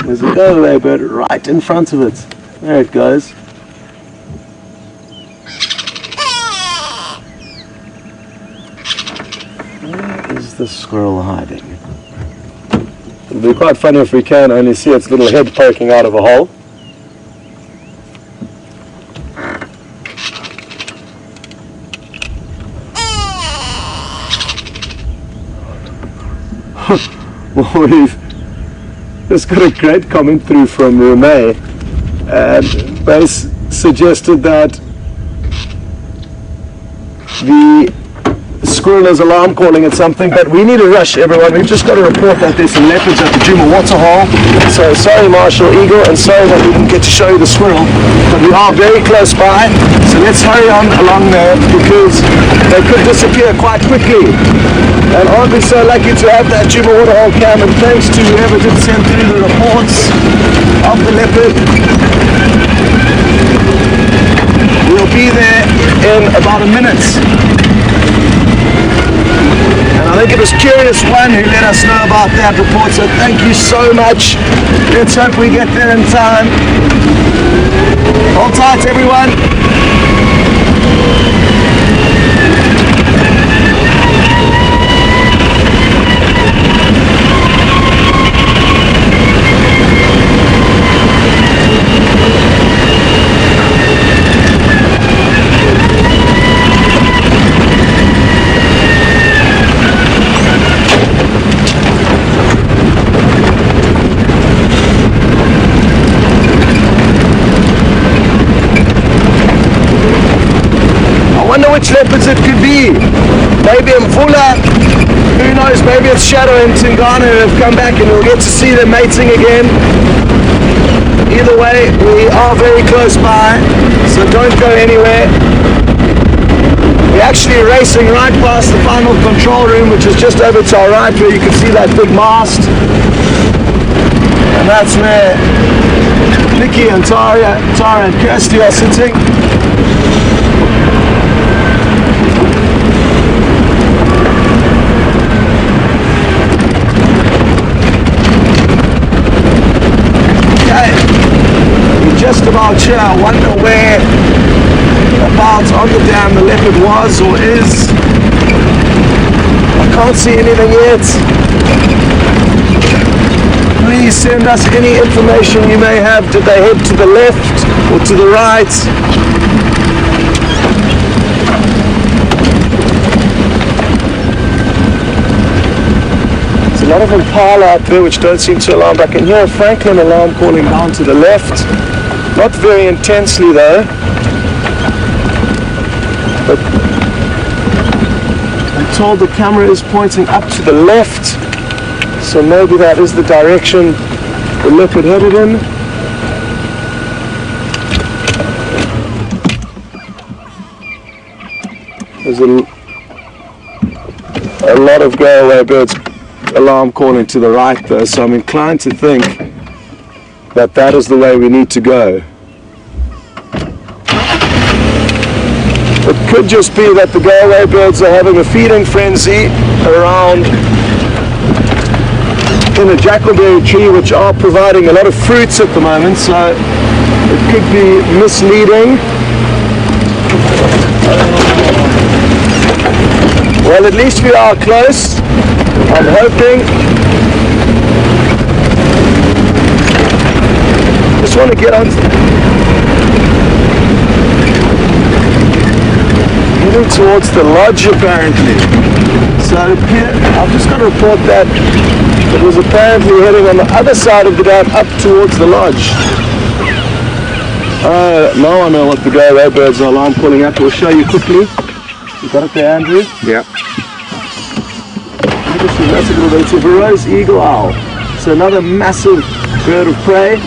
There's a go-away bird right in front of it. There it goes. Where is the squirrel hiding? It'll be quite funny if we can only see its little head poking out of a hole. Well, we've just got a great comment through from Rumay, and they suggested that the squirrel is alarm calling at something, but we need to rush, everyone. We've just got to report that there's some leopards at the Djuma waterhole. So sorry, Marshall Eagle, and sorry that we didn't get to show you the squirrel, but we are very close by. So let's hurry on along there because they could disappear quite quickly. And aren't we so lucky to have that Djuma waterhole cam? And thanks to whoever did send through the reports of the leopard. We'll be there in about a minute. And I think it was Curious One who let us know about that report, so thank you so much. Let's hope we get there in time. Hold tight, everyone. Which leopards it could be. Maybe Mvula, who knows, maybe it's Shadow and Tingana who have come back and we'll get to see them mating again. Either way, we are very close by, so don't go anywhere. We're actually racing right past the final control room, which is just over to our right, where you can see that big mast. And that's where Nikki and Tara and Kirsty are sitting. Just about here. I wonder where about on the dam the leopard was or is. I can't see anything yet. Please send us any information you may have. Did they head to the left or to the right? There's a lot of impala out there which don't seem to alarm. I can hear a Franklin alarm calling down to the left. Not very intensely though, but I'm told the camera is pointing up to the left, so maybe that is the direction the leopard headed in. There's a lot of go-away birds alarm calling to the right though, so I'm inclined to think that that is the way we need to go. It could just be that the go-away birds are having a feeding frenzy around in a jackalberry tree, which are providing a lot of fruits at the moment, so it could be misleading. Well, at least we are close, I'm hoping. Just want to get on heading towards the lodge apparently. So here, I've just got to report that it was apparently heading on the other side of the dam up towards the lodge. Now I know what the go-away birds are alarm calling at. We'll show you quickly. You got it there, Andrew? Yeah. That's a little bit. It's a Verreaux's eagle owl. So another massive bird of prey.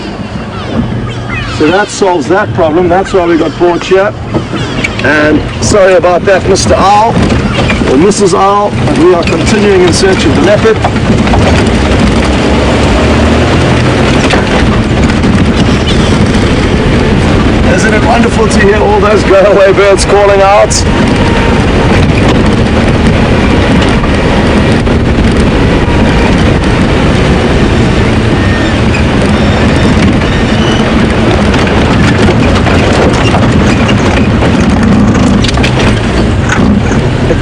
So that solves that problem. That's why we got brought here. And sorry about that, Mr. Owl, or Mrs. Owl. We are continuing in search of the leopard. Isn't it wonderful to hear all those go-away birds calling out?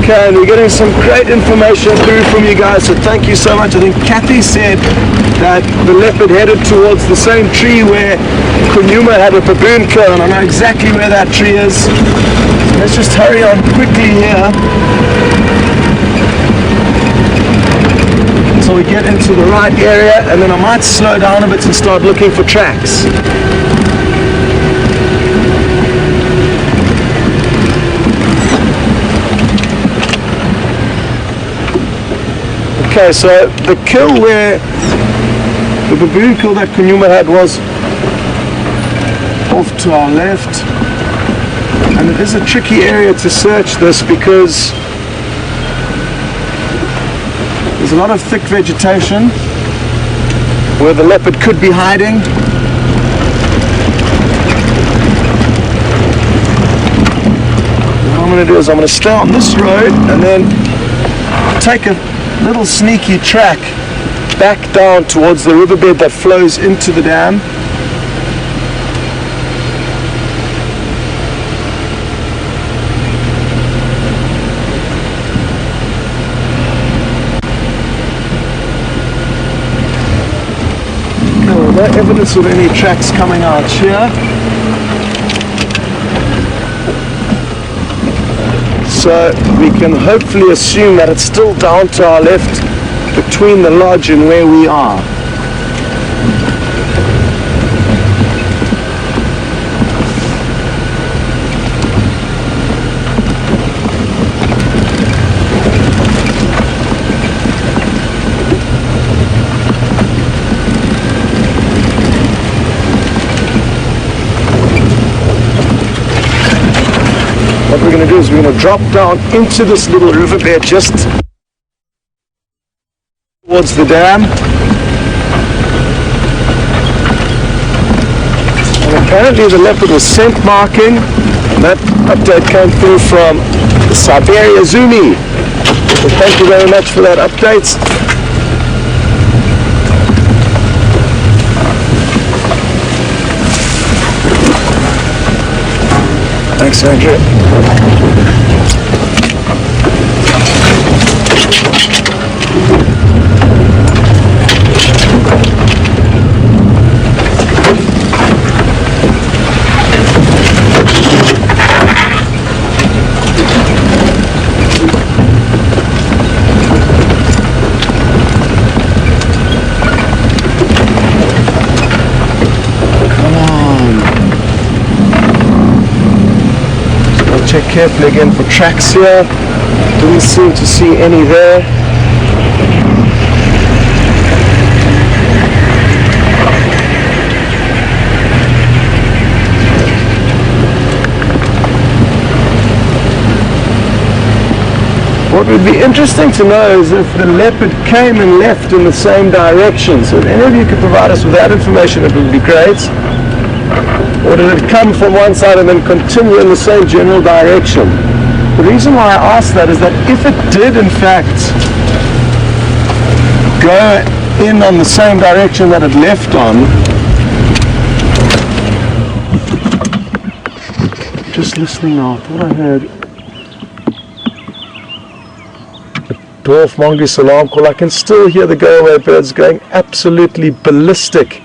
Okay, and we're getting some great information through from you guys, so thank you so much. I think Kathy said that the leopard headed towards the same tree where Djuma had a baboon kill, and I know exactly where that tree is. Let's just hurry on quickly here until we get into the right area, and then I might slow down a bit and start looking for tracks. Okay, so the kill where the baboon kill that Djuma had was off to our left, and it is a tricky area to search this because there's a lot of thick vegetation where the leopard could be hiding. What I'm going to do is I'm going to stay on this road and then take a little sneaky track back down towards the riverbed that flows into the dam. Okay, well, no evidence of any tracks coming out here. So we can hopefully assume that it's still down to our left between the lodge and where we are. What we're going to do is we're going to drop down into this little riverbed just towards the dam. And apparently the leopard was scent marking. That update came through from Siberia Zumi. So thank you very much for that update. Thanks, Andrew. Check carefully again for tracks here. Didn't seem to see any there. What would be interesting to know is if the leopard came and left in the same direction. So if any of you could provide us with that information, it would be great. Or did it come from one side and then continue in the same general direction? The reason why I ask that is that if it did in fact go in on the same direction that it left on, just listening now, I thought I heard a dwarf mongoose alarm call. I can still hear the go-away birds going absolutely ballistic.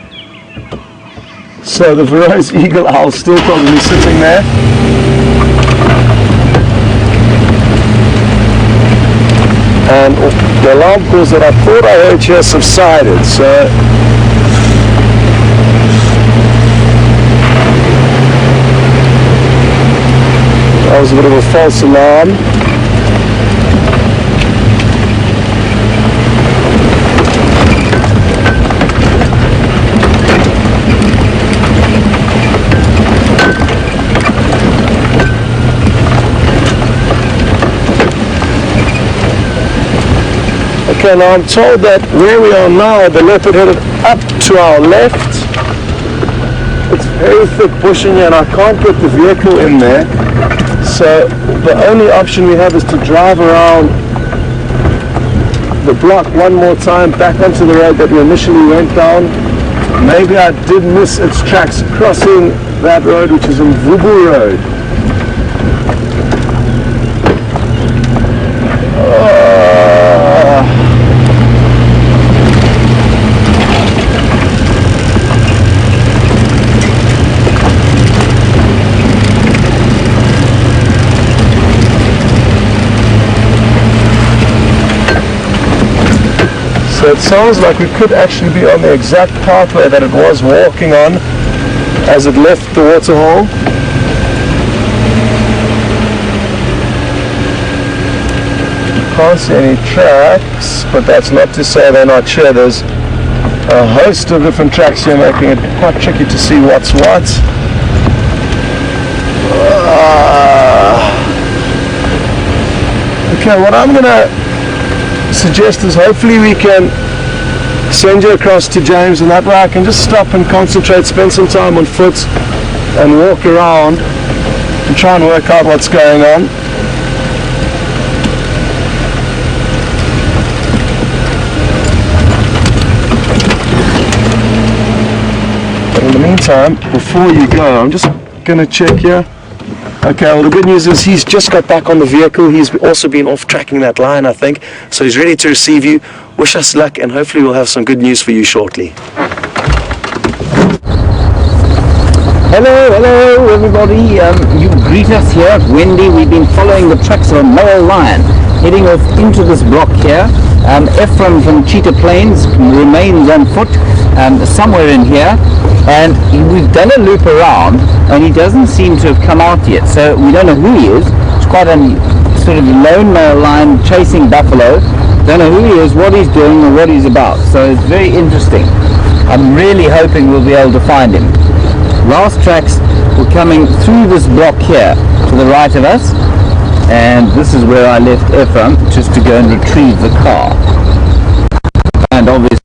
So the Verreaux's eagle owl still probably sitting there. And the alarm calls that I thought I heard here subsided. So that was a bit of a false alarm. Okay, now I'm told that where we are now, the leopard headed up to our left. It's very thick bush in here and I can't get the vehicle in there. So the only option we have is to drive around the block one more time back onto the road that we initially went down. Maybe I did miss its tracks crossing that road, which is in Vubu Road. So it sounds like we could actually be on the exact pathway that it was walking on as it left the waterhole. Can't see any tracks, but that's not to say they're not sure. There's a host of different tracks here, making it quite tricky to see what's what. Okay, what I'm going to suggest is hopefully we can send you across to James, and that way I can just stop and concentrate, spend some time on foot and walk around and try and work out what's going on. But in the meantime, before you go, I'm just going to check here. Okay, well the good news is he's just got back on the vehicle. He's also been off tracking that line, I think. So he's ready to receive you. Wish us luck, and hopefully we'll have some good news for you shortly. Hello everybody. You greet us here at Wendy. We've been following the tracks of a male lion heading off into this block here. Ephraim from Cheetah Plains remains on foot somewhere in here, and we've done a loop around and he doesn't seem to have come out yet, so we don't know who he is. It's quite a sort of lone male lion chasing buffalo. Don't know who he is, what he's doing or what he's about, so it's very interesting. I'm really hoping we'll be able to find him. Last tracks were coming through this block here to the right of us, and this is where I left Ephraim just to go and retrieve the car. And obviously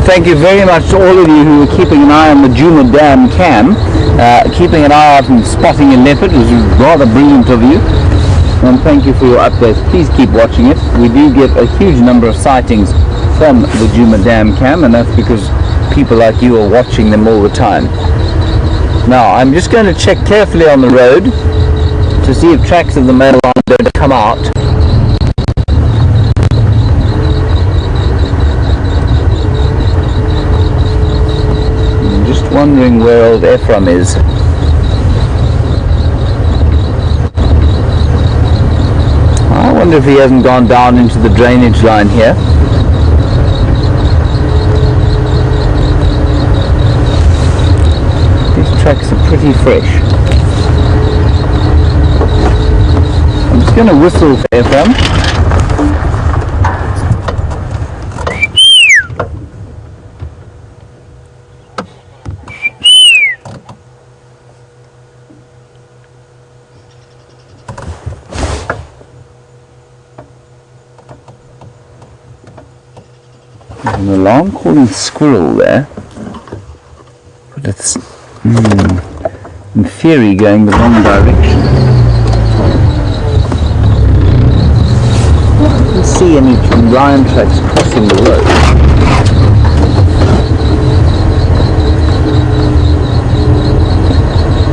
thank you very much to all of you who are keeping an eye on the Djuma Dam cam, keeping an eye out and spotting a leopard. It was rather brilliant of you, and thank you for your updates. Please keep watching it. We do get a huge number of sightings from the Djuma Dam cam, and that's because people like you are watching them all the time. Now I'm just going to check carefully on the road to see if tracks of the male lion don't come out. Wondering where old Ephraim is. I wonder if he hasn't gone down into the drainage line here. These tracks are pretty fresh. I'm just going to whistle for Ephraim. An alarm calling squirrel there, but it's in theory going the wrong direction. I don't see any lion tracks crossing the road.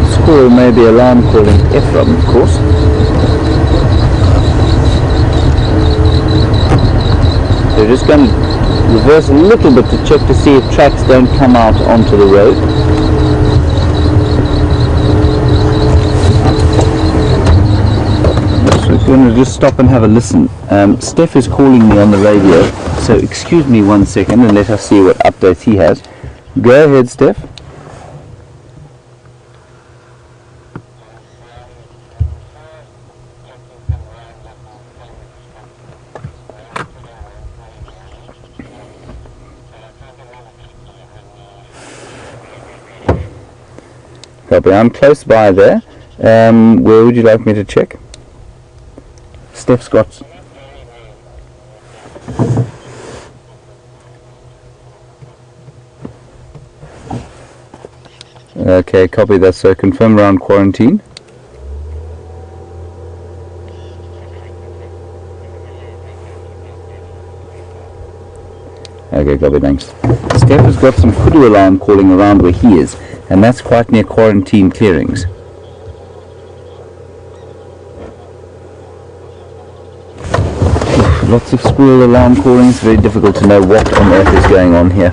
The squirrel may be alarm calling Ephraim, of course. They're just going to reverse a little bit to check to see if tracks don't come out onto the road. So we're going to just stop and have a listen. Steph is calling me on the radio, so excuse me 1 second and let us see what updates he has. Go ahead, Steph. I'm close by there. Where would you like me to check? Steph's got... Okay, copy that, so confirm around quarantine. Okay, copy, thanks. Steph has got some kudu alarm calling around where he is, and that's quite near quarantine clearings. Lots of squirrel alarm calling. It's very difficult to know what on earth is going on here.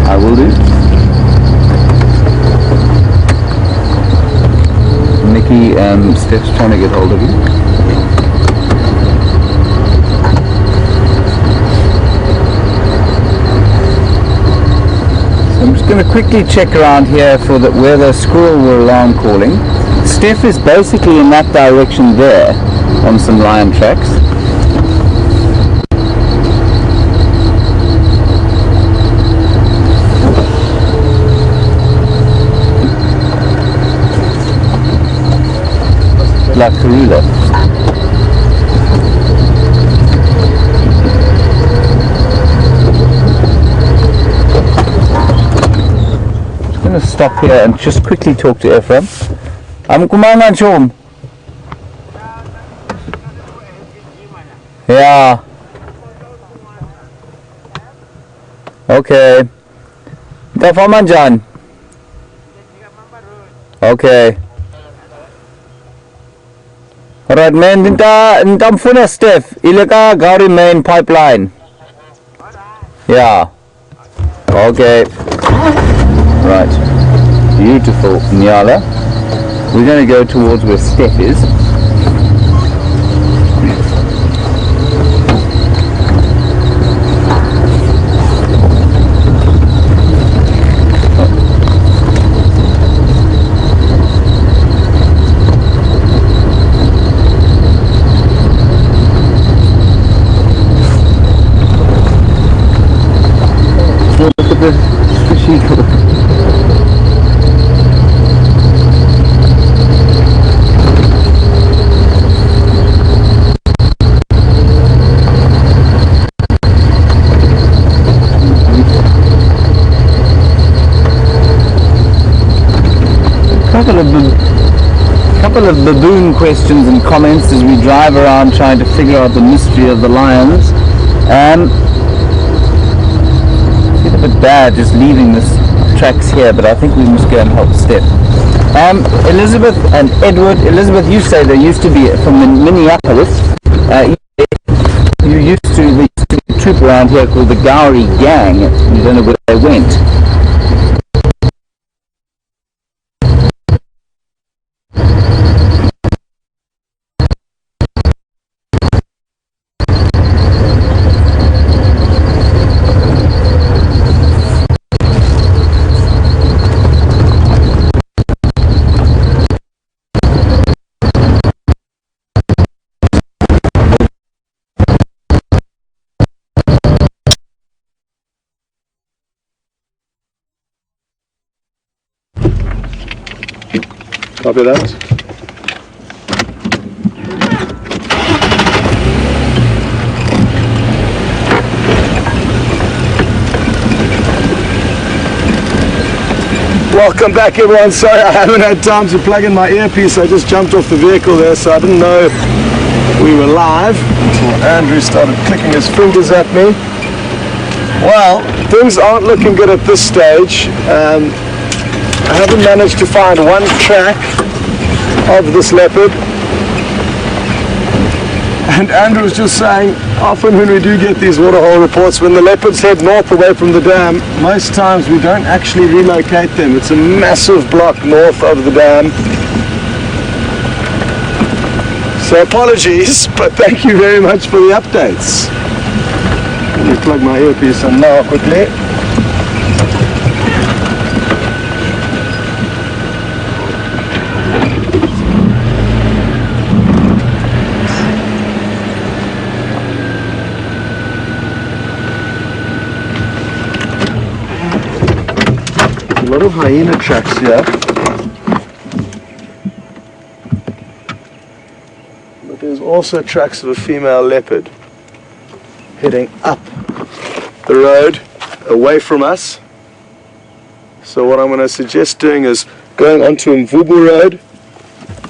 I will do. Nikki, Steph's trying to get hold of you. So I'm just going to quickly check around here for where the squirrel were alarm calling. Steph is basically in that direction there on some lion tracks. La Carula. Just going to stop here and just quickly talk to Ephraim. Kumangan Chom. Yeah. Okay. Tafaman Jan. Okay. Alright man, nta mfuna Steph, ileka gari main pipeline. Yeah. Okay. Right. Beautiful Nyala. We're going to go towards where Steph is. Look at the fishy. Couple of baboon questions and comments as we drive around trying to figure out the mystery of the lions. It's a bit bad just leaving this tracks here, but I think we must go and help Steph. Elizabeth and Edward. Elizabeth, you say they used to be from Minneapolis. There used to be a troop around here called the Gowrie Gang. You don't know where they went. Copy that. Welcome back everyone. Sorry I haven't had time to plug in my earpiece. I just jumped off the vehicle there, so I didn't know we were live until Andrew started clicking his fingers at me. Well, things aren't looking good at this stage. I haven't managed to find one track of this leopard. And Andrew was just saying, often when we do get these waterhole reports, when the leopards head north away from the dam, most times we don't actually relocate them. It's a massive block north of the dam. So apologies, but thank you very much for the updates. Let me plug my earpiece in now quickly. A lot of hyena tracks here, but there's also tracks of a female leopard heading up the road away from us. So what I'm going to suggest doing is going onto Mvubu Road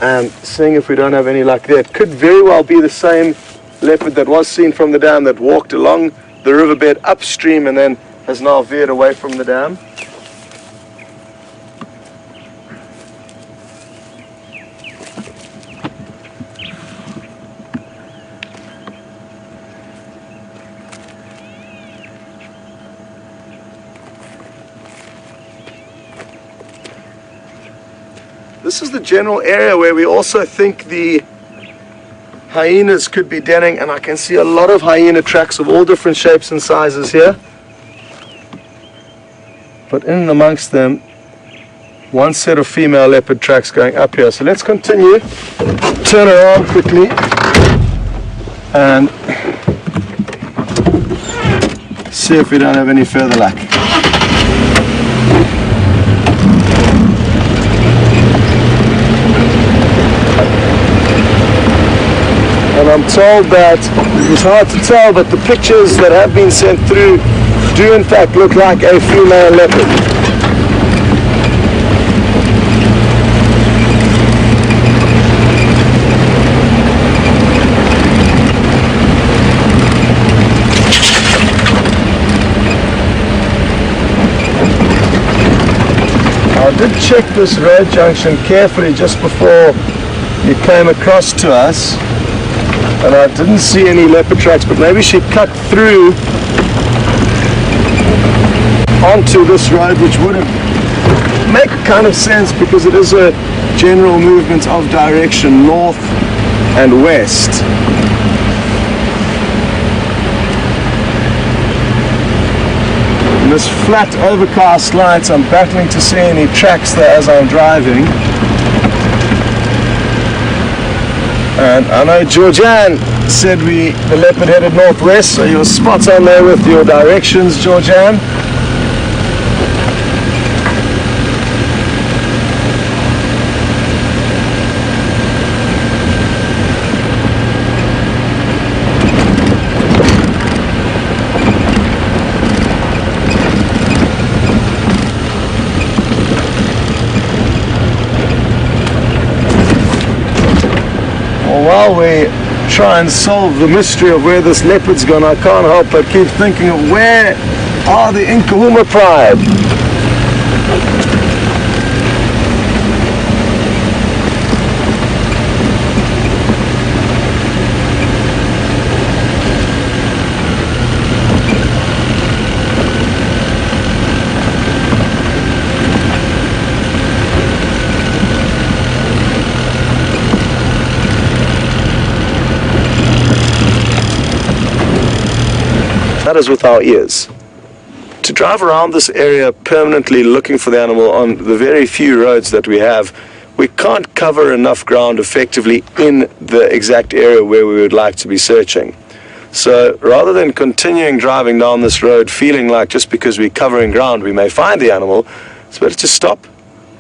and seeing if we don't have any luck there. It could very well be the same leopard that was seen from the dam that walked along the riverbed upstream and then has now veered away from the dam. this is the general area where we also think the hyenas could be denning, and I can see a lot of hyena tracks of all different shapes and sizes here. But in and amongst them, one set of female leopard tracks going up here. So let's continue, turn around quickly, and see if we don't have any further luck. And I'm told that it's hard to tell, but the pictures that have been sent through do in fact look like a female leopard. I did check this road junction carefully just before you came across to us, and I didn't see any leopard tracks, but maybe she cut through onto this road, which would have make kind of sense because it is a general movement of direction north and west. In this flat overcast light, I'm battling to see any tracks there as I'm driving. And I know Georgianne said the leopard headed northwest, so you're spot on there with your directions, Georgianne. While we try and solve the mystery of where this leopard's gone, I can't help but keep thinking of where are the Nkahuma pride? That is with our ears. To drive around this area permanently looking for the animal on the very few roads that we have, we can't cover enough ground effectively in the exact area where we would like to be searching. So rather than continuing driving down this road feeling like just because we're covering ground we may find the animal, it's better to stop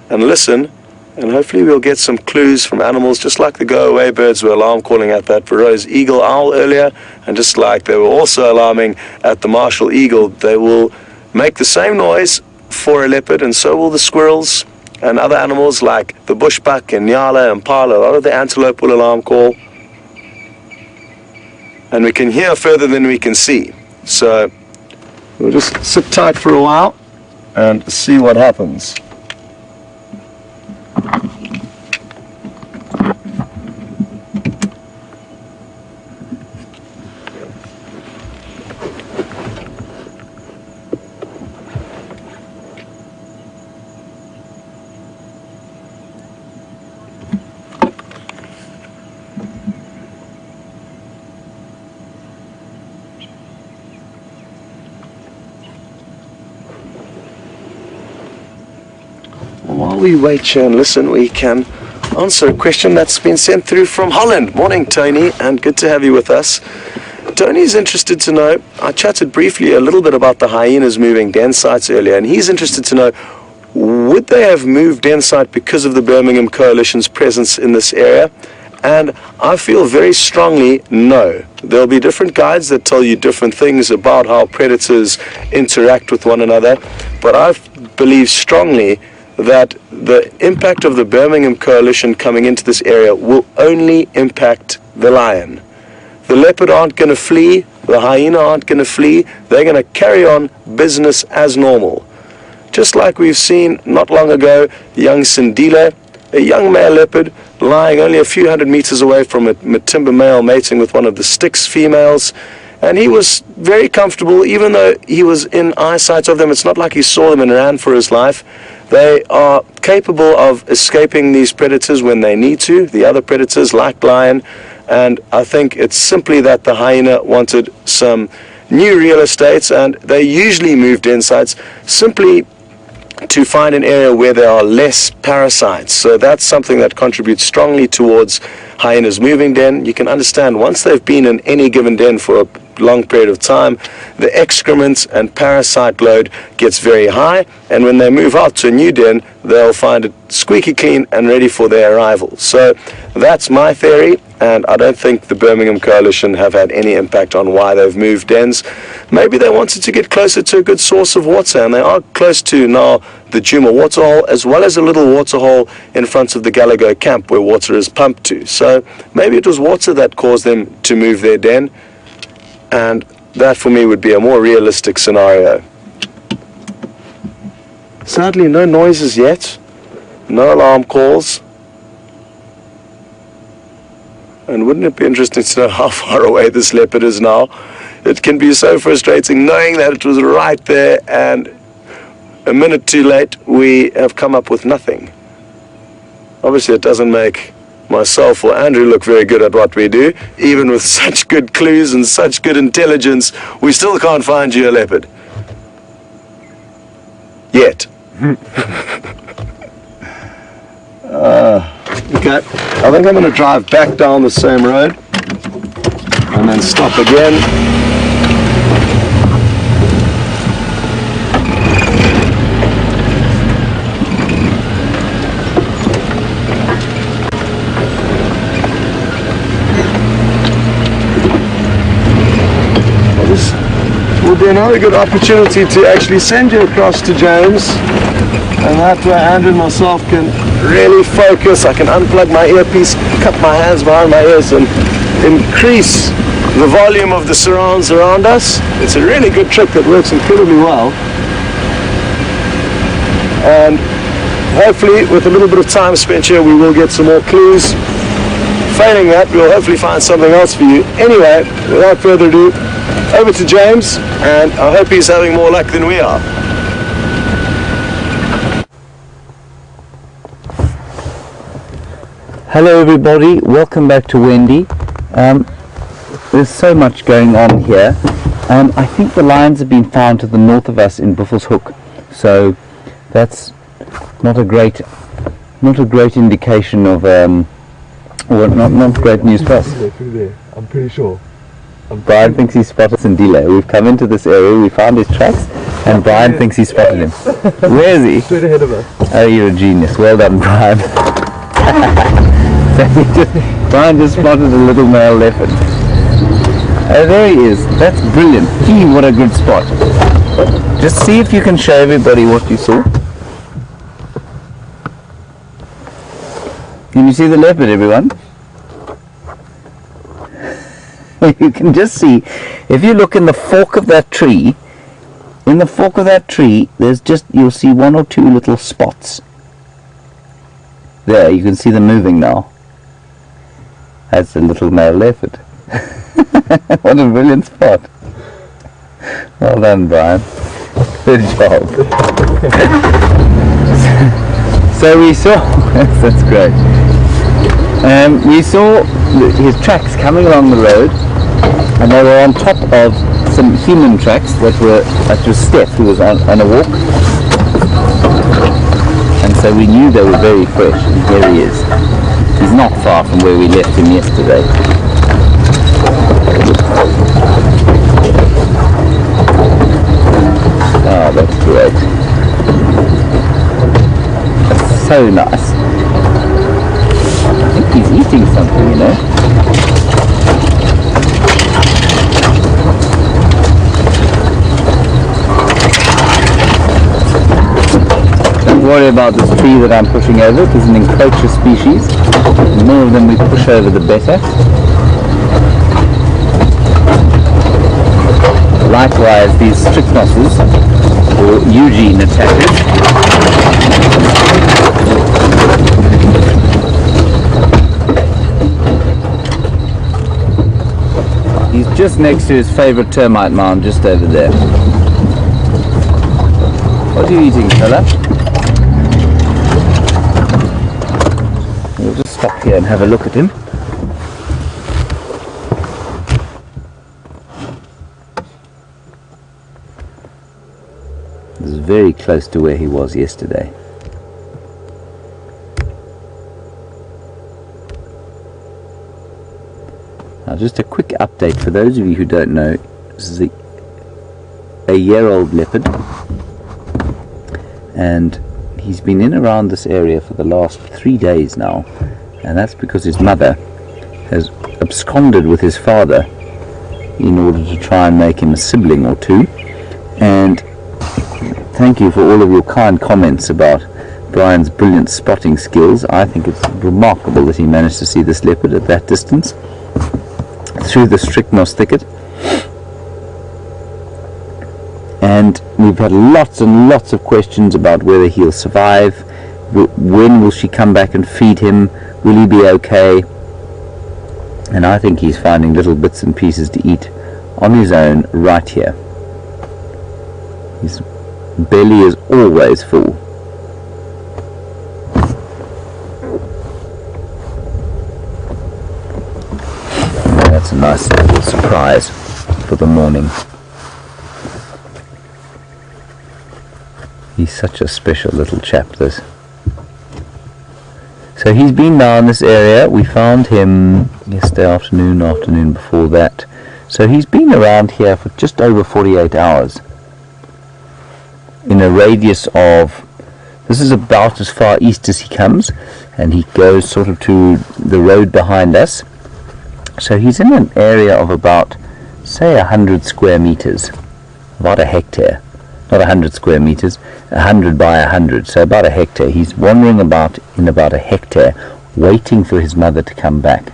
and listen, and hopefully we'll get some clues from animals just like the go-away birds were alarm calling at that Verreaux's eagle owl earlier, and just like they were also alarming at the Marshall eagle. They will make the same noise for a leopard, and so will the squirrels and other animals like the bushbuck and nyala and impala. A lot of the antelope will alarm call, and we can hear further than we can see. So we'll just sit tight for a while and see what happens. While we wait here and listen, we can answer a question that's been sent through from Holland. Morning, Tony, and good to have you with us. Tony's interested to know, I chatted briefly a little bit about the hyenas moving den sites earlier, and he's interested to know, would they have moved den site because of the Birmingham Coalition's presence in this area? And I feel very strongly no. There'll be different guides that tell you different things about how predators interact with one another, but I believe strongly that the impact of the Birmingham Coalition coming into this area will only impact the lion. The leopard aren't going to flee, the hyena aren't going to flee, they're going to carry on business as normal. Just like we've seen not long ago, young Sindile, a young male leopard lying only a few hundred meters away from a timber male mating with one of the Styx females, and he was very comfortable even though he was in eyesight of them. It's not like he saw them and ran for his life. They are capable of escaping these predators when they need to, the other predators like lion, and I think it's simply that the hyena wanted some new real estate, and they usually move den sites simply to find an area where there are less parasites. So that's something that contributes strongly towards hyenas moving den. You can understand once they've been in any given den for a long period of time, the excrement and parasite load gets very high, and when they move out to a new den, they'll find it squeaky clean and ready for their arrival. So that's my theory, and I don't think the Birmingham Coalition have had any impact on why they've moved dens. Maybe they wanted to get closer to a good source of water, and they are close to now the Djuma waterhole, as well as a little waterhole in front of the Gallagher camp where water is pumped to. So maybe it was water that caused them to move their den, and that for me would be a more realistic scenario. Sadly, no noises yet, no alarm calls. And wouldn't it be interesting to know how far away this leopard is now? It can be so frustrating knowing that it was right there, and a minute too late we have come up with nothing. Obviously it doesn't make myself or Andrew look very good at what we do. Even with such good clues and such good intelligence, we still can't find you a leopard. Yet. Okay, I think I'm going to drive back down the same road and then stop again. This will be another good opportunity to actually send you across to James, and that way Andrew and myself can really focus. I can unplug my earpiece, cup my hands behind my ears, and increase the volume of the surrounds around us. It's a really good trick that works incredibly well, and hopefully with a little bit of time spent here we will get some more clues. Failing that, we'll hopefully find something else for you. Anyway, without further ado, over to James, and I hope he's having more luck than we are. Hello everybody, welcome back to Wendy. There's so much going on here. I think the lions have been found to the north of us in Buffels Hook, so that's not a great indication of or not great news for us. Through there, I'm pretty sure. Brian thinks he spotted Sindile. We've come into this area, we found his tracks, and Brian thinks he spotted him. Where is he? Straight ahead of us. Oh, you're a genius. Well done, Brian. Brian just spotted a little male leopard. Oh, there he is. That's brilliant. Gee, what a good spot. Just see if you can show everybody what you saw. Can you see the leopard, everyone? You can just see, if you look in the fork of that tree, there's just, you'll see one or two little spots. There, you can see them moving now. That's a little male leopard. What a brilliant spot. Well done, Brian. Good job. So we saw, that's great. We saw his tracks coming along the road, and they were on top of some human tracks that was Steph, who was on a walk. And so we knew they were very fresh, and here he is. He's not far from where we left him yesterday. Oh, that's great. That's so nice. I think he's eating something, you know. Don't worry about this tree that I'm pushing over. It is an encroacher species. The more of them we push over, the better. Likewise, these strychnosis, or Eugene attackers, he's just next to his favourite termite mound, just over there. What are you eating, fella? stop here and have a look at him. This is very close to where he was yesterday. Now just a quick update for those of you who don't know, this is a year-old leopard, and he's been in around this area for the last 3 days now, and that's because his mother has absconded with his father in order to try and make him a sibling or two. And thank you for all of your kind comments about Brian's brilliant spotting skills. I think it's remarkable that he managed to see this leopard at that distance through the Strickmoss thicket. And we've had lots and lots of questions about whether he'll survive, when will she come back and feed him, will he be okay? And I think he's finding little bits and pieces to eat on his own right here. His belly is always full. That's a nice little surprise for the morning. He's such a special little chap, this. So he's been down this area. We found him yesterday afternoon before that. So he's been around here for just over 48 hours. In a radius of, this is about as far east as he comes, and he goes sort of to the road behind us. So he's in an area of about, say, 100 square meters, about a hectare. Not 100 square meters, 100 by 100, so about a hectare. He's wandering about in about a hectare, waiting for his mother to come back.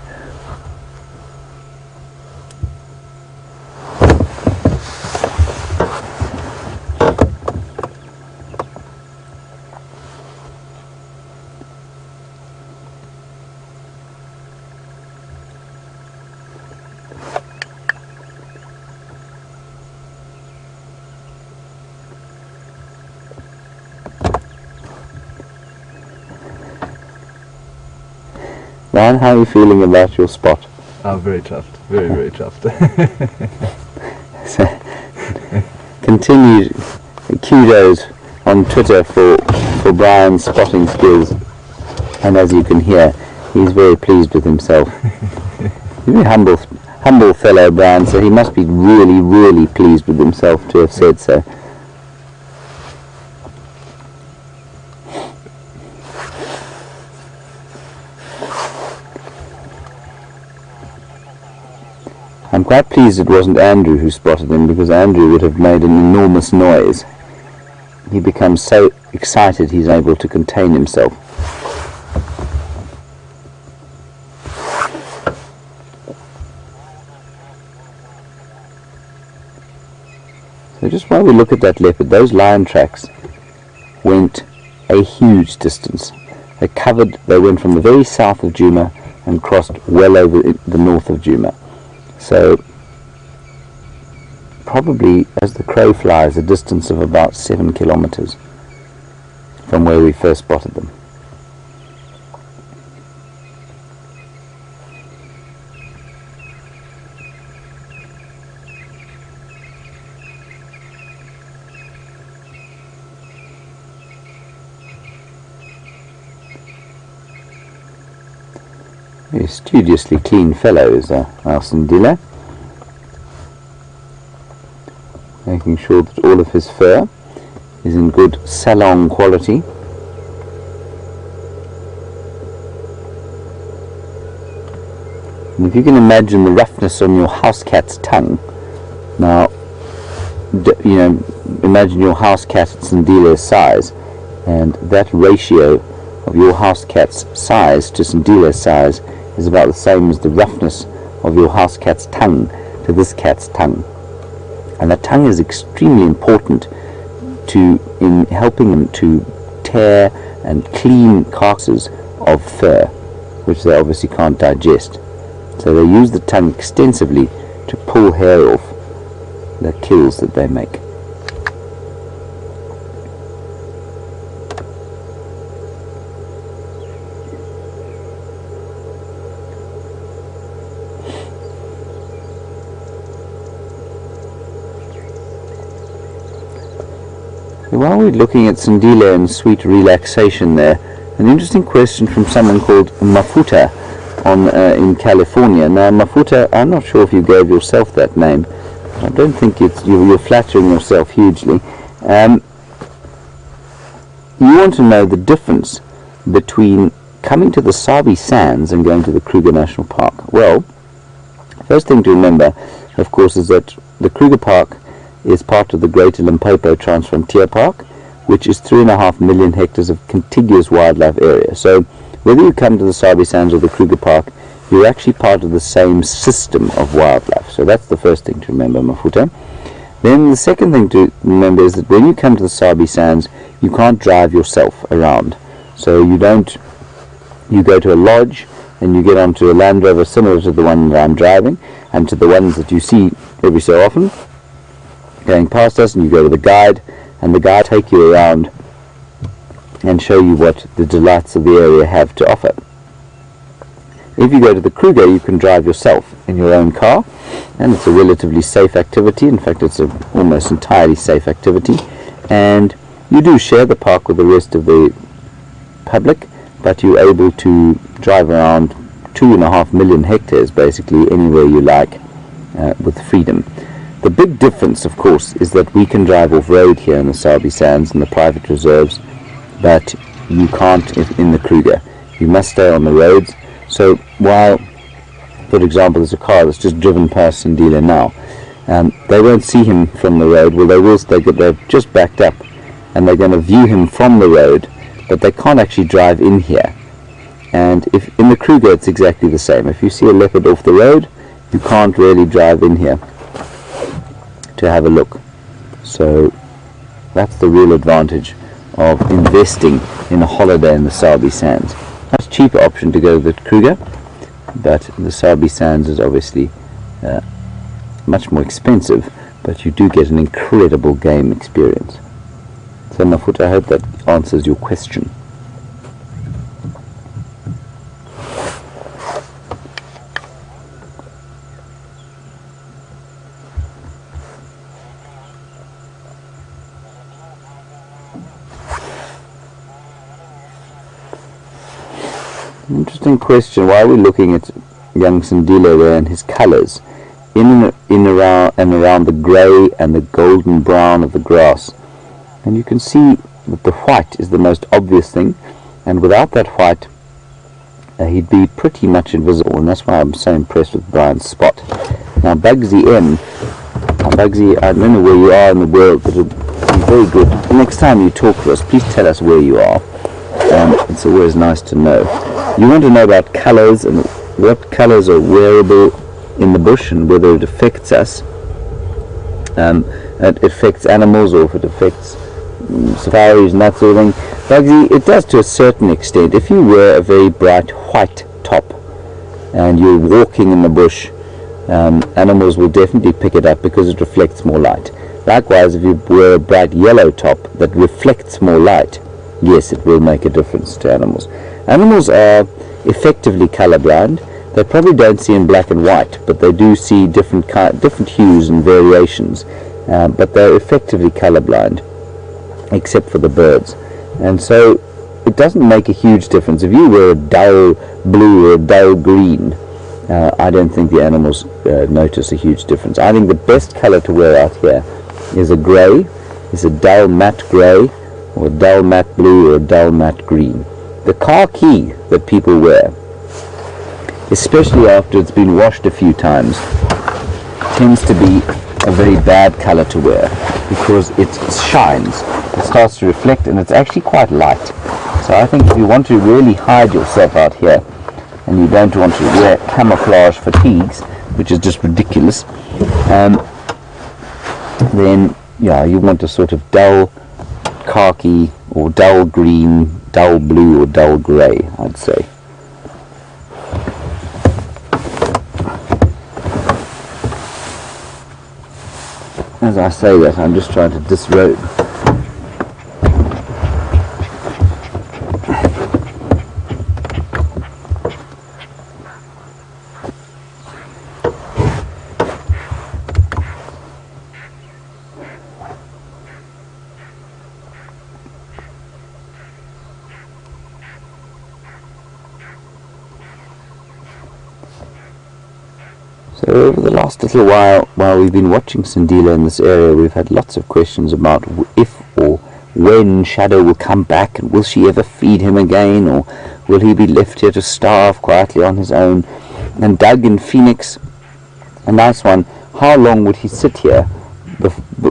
Ryan, how are you feeling about your spot? I'm very chuffed, very chuffed. So, continued kudos on Twitter for Brian's spotting skills, and as you can hear, he's very pleased with himself. He's a humble fellow, Brian, so he must be really pleased with himself to have said so. I'm quite pleased it wasn't Andrew who spotted him, because Andrew would have made an enormous noise. He becomes so excited he's able to contain himself. So just while we look at that leopard, those lion tracks went a huge distance. They went from the very south of Djuma and crossed well over the north of Djuma. So probably, as the crow flies, a distance of about 7 kilometers from where we first spotted them. A studiously clean fellow is our Sindile, making sure that all of his fur is in good salon quality. And if you can imagine the roughness on your house cat's tongue, now, imagine your house cat at Sindile's size, and that ratio of your house cat's size to Sindile's size is about the same as the roughness of your house cat's tongue to this cat's tongue. And the tongue is extremely important in helping them to tear and clean carcasses of fur, which they obviously can't digest. So they use the tongue extensively to pull hair off the kills that they make. While we're looking at Sindile and sweet relaxation there, an interesting question from someone called Mafuta in California. Now Mafuta, I'm not sure if you gave yourself that name. I don't think you're flattering yourself hugely. You want to know the difference between coming to the Sabi Sands and going to the Kruger National Park. Well, first thing to remember, of course, is that the Kruger Park is part of the Greater Limpopo Transfrontier Park, which is 3.5 million hectares of contiguous wildlife area. So whether you come to the Sabi Sands or the Kruger Park, you're actually part of the same system of wildlife. So that's the first thing to remember, Mafuta. Then the second thing to remember is that when you come to the Sabi Sands, you can't drive yourself around. So you go to a lodge and you get onto a Land Rover similar to the one that I'm driving and to the ones that you see every so often going past us, and you go to the guide, and the guide take you around and show you what the delights of the area have to offer. If you go to the Kruger, you can drive yourself in your own car, and it's a relatively safe activity. In fact, it's an almost entirely safe activity, and you do share the park with the rest of the public, but you're able to drive around 2.5 million hectares basically anywhere you like with freedom. The big difference, of course, is that we can drive off-road here in the Sabi Sands and the private reserves, but you can't in the Kruger. You must stay on the roads. So while, for example, there's a car that's just driven past Sindile now, they won't see him from the road. Well, they've just backed up, and they're going to view him from the road, but they can't actually drive in here. And if in the Kruger, it's exactly the same. If you see a leopard off the road, you can't really drive in here to have a look. So that's the real advantage of investing in a holiday in the Sabi Sands. It's a cheaper option to go to the Kruger, but the Sabi Sands is obviously much more expensive, but you do get an incredible game experience. So Mafuta, I hope that answers your question. Interesting question. Why are we looking at young Sindile there and his colours in around the grey and the golden brown of the grass? And you can see that the white is the most obvious thing, and without that white he'd be pretty much invisible, and that's why I'm so impressed with Brian's spot. Now Bugsy Bugsy, I don't know where you are in the world, but it'd be very good. The next time you talk to us, please tell us where you are. It's always nice to know. You want to know about colours and what colours are wearable in the bush and whether it affects us. It affects animals, or if it affects safaris and that sort of thing. Bugsy, it does to a certain extent. If you wear a very bright white top and you're walking in the bush, animals will definitely pick it up because it reflects more light. Likewise, if you wear a bright yellow top that reflects more light, yes, it will make a difference to animals. Animals are effectively colorblind. They probably don't see in black and white, but they do see different hues and variations. But they're effectively colorblind, except for the birds. And so it doesn't make a huge difference. If you wear a dull blue or a dull green, I don't think the animals notice a huge difference. I think the best color to wear out here is a grey, is a dull matte grey, or a dull matte blue, or a dull matte green. The khaki that people wear, especially after it's been washed a few times, tends to be a very bad color to wear because it shines, it starts to reflect, and it's actually quite light. So I think if you want to really hide yourself out here and you don't want to wear camouflage fatigues, which is just ridiculous, then yeah, you want a sort of dull khaki or dull green, dull blue, or dull grey, I'd say. As I say that, I'm just trying to disrobe. So over the last little while we've been watching Sindile in this area, we've had lots of questions about if or when Shadow will come back, and will she ever feed him again, or will he be left here to starve quietly on his own? And Doug in Phoenix, a nice one, how long would he sit here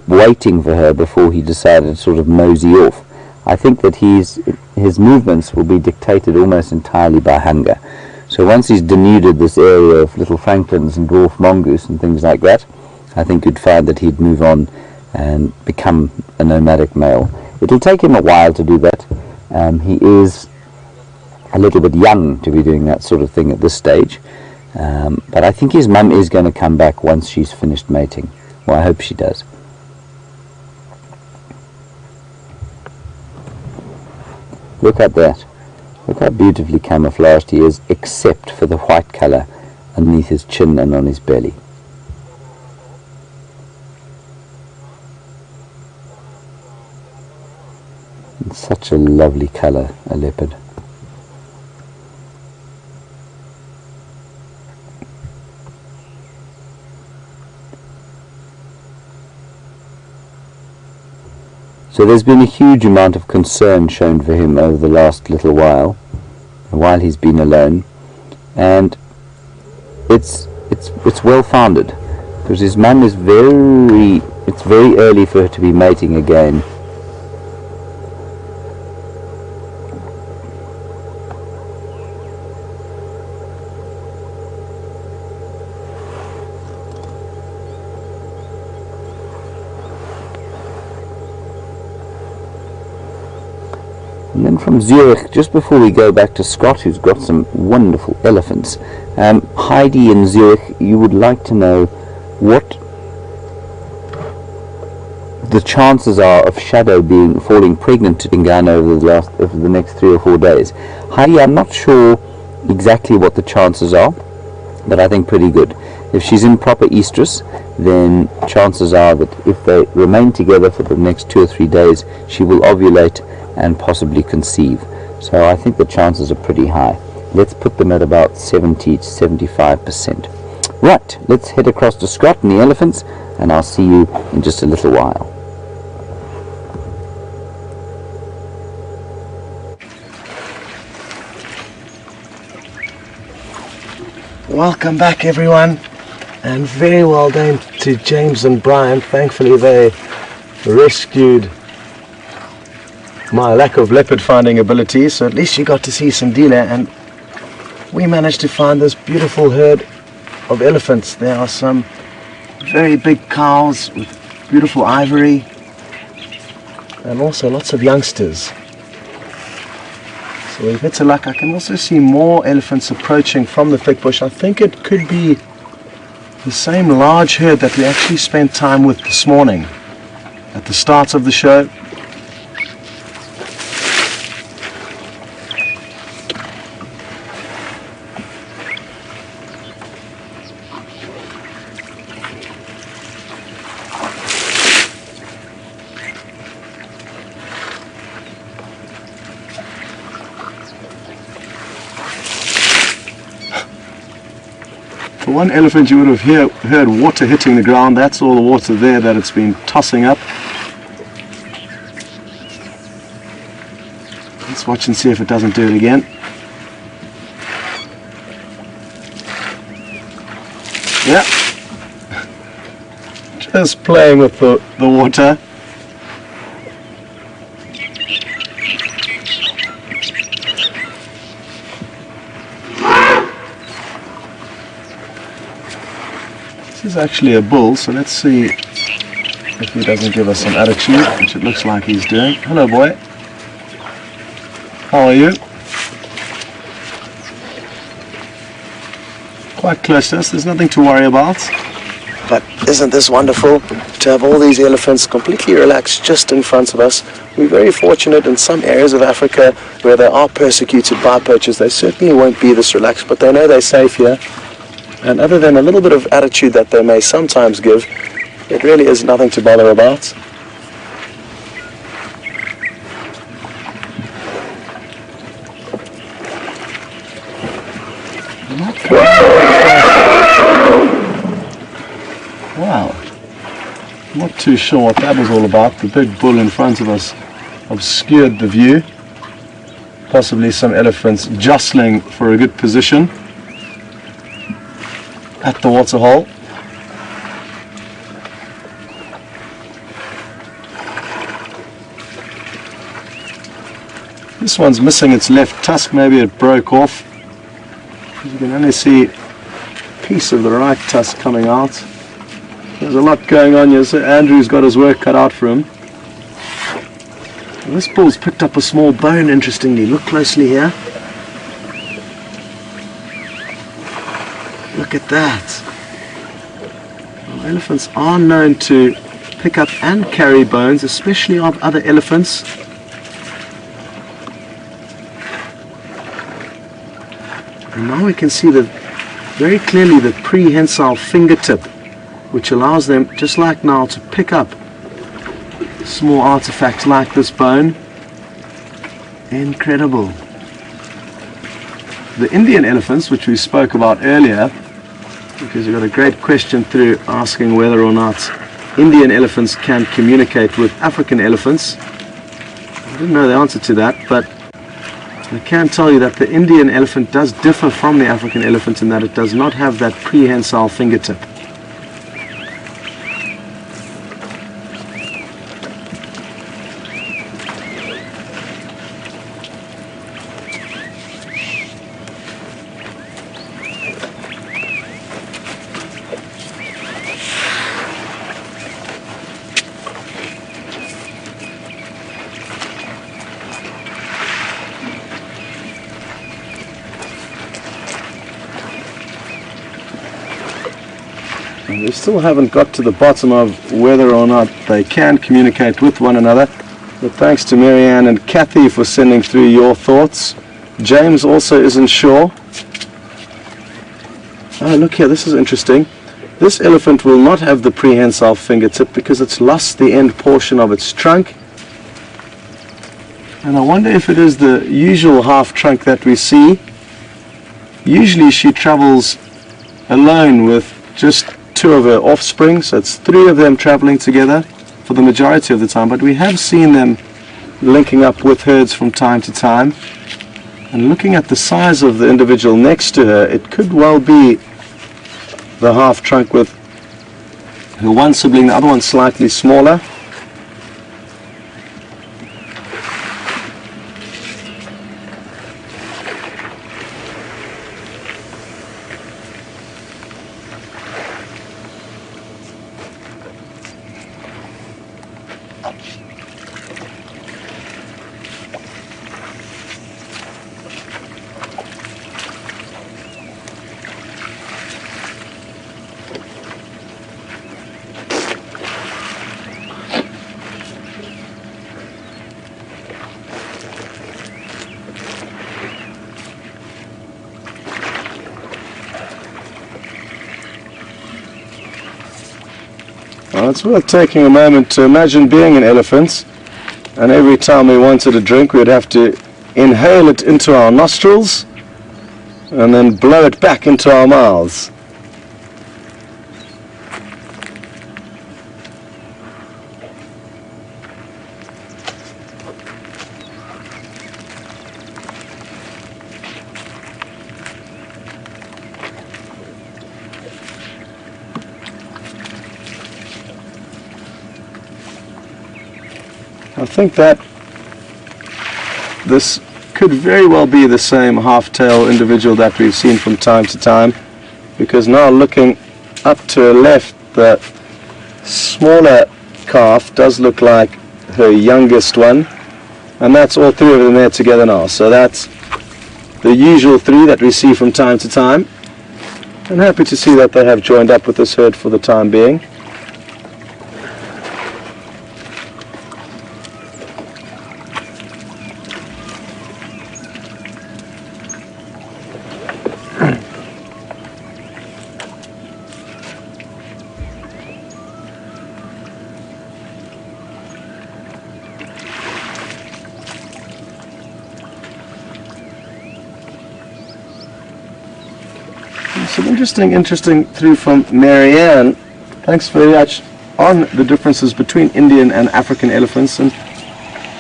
waiting for her before he decided to sort of mosey off? I think that his movements will be dictated almost entirely by hunger. So once he's denuded this area of little franklins and dwarf mongoose and things like that, I think you'd find that he'd move on and become a nomadic male. It'll take him a while to do that. He is a little bit young to be doing that sort of thing at this stage. But I think his mum is going to come back once she's finished mating. Well, I hope she does. Look at that. Look how beautifully camouflaged he is, except for the white colour underneath his chin and on his belly. It's such a lovely colour, a leopard. So there's been a huge amount of concern shown for him over the last little while he's been alone, and it's well founded, because his mum is it's very early for her to be mating again. And then from Zurich, just before we go back to Scott, who's got some wonderful elephants, Heidi in Zurich, you would like to know what the chances are of Shadow falling pregnant to Tingana over the next 3 or 4 days. Heidi, I'm not sure exactly what the chances are, but I think pretty good. If she's in proper estrus, then chances are that if they remain together for the next 2 or 3 days, she will ovulate and possibly conceive. So I think the chances are pretty high. Let's put them at about 70 to 75%. Right, let's head across to Scott and the elephants, and I'll see you in just a little while. Welcome back, everyone, and very well done to James and Brian. Thankfully they rescued my lack of leopard finding ability, so at least you got to see Sindile, and we managed to find this beautiful herd of elephants. There are some very big cows with beautiful ivory, and also lots of youngsters. So with better luck, I can also see more elephants approaching from the thick bush. I think it could be the same large herd that we actually spent time with this morning at the start of the show. For one elephant, you would have heard water hitting the ground. That's all the water there that it's been tossing up. Let's watch and see if it doesn't do it again. Yeah. Just playing with the water. This is actually a bull, so let's see if he doesn't give us some attitude, which it looks like he's doing. Hello, boy. How are you? Quite close to us, there's nothing to worry about. But isn't this wonderful to have all these elephants completely relaxed just in front of us? We're very fortunate in some areas of Africa where they are persecuted by poachers. They certainly won't be this relaxed, but they know they're safe here. And other than a little bit of attitude that they may sometimes give, it really is nothing to bother about. Wow. Not too sure what that was all about. The big bull in front of us obscured the view. Possibly some elephants jostling for a good position at the waterhole. This one's missing its left tusk, maybe it broke off. You can only see a piece of the right tusk coming out. There's a lot going on here, so Andrew's got his work cut out for him. And this bull's picked up a small bone, interestingly. Look closely here. Look at that. Well, elephants are known to pick up and carry bones, especially of other elephants. And now we can see very clearly the prehensile fingertip, which allows them, just like now, to pick up small artifacts like this bone. Incredible. The Indian elephants, which we spoke about earlier, because we got a great question through asking whether or not Indian elephants can communicate with African elephants. I didn't know the answer to that, but I can tell you that the Indian elephant does differ from the African elephant in that it does not have that prehensile fingertip. We still haven't got to the bottom of whether or not they can communicate with one another, but thanks to Marianne and Kathy for sending through your thoughts. James also isn't sure. Oh, look here, this is interesting. This elephant will not have the prehensile fingertip because it's lost the end portion of its trunk. And I wonder if it is the usual half trunk that we see. Usually she travels alone with just two of her offspring, so it's three of them traveling together for the majority of the time, but we have seen them linking up with herds from time to time. And looking at the size of the individual next to her, it could well be the half trunk with her one sibling, the other one slightly smaller. Well, it's worth taking a moment to imagine being an elephant, and every time we wanted a drink we'd have to inhale it into our nostrils and then blow it back into our mouths. I think that this could very well be the same half-tail individual that we've seen from time to time, because now looking up to her left, the smaller calf does look like her youngest one, and that's all three of them there together now. So that's the usual three that we see from time to time, and happy to see that they have joined up with this herd for the time being. Some interesting through from Marianne thanks very much, on the differences between Indian and African elephants, and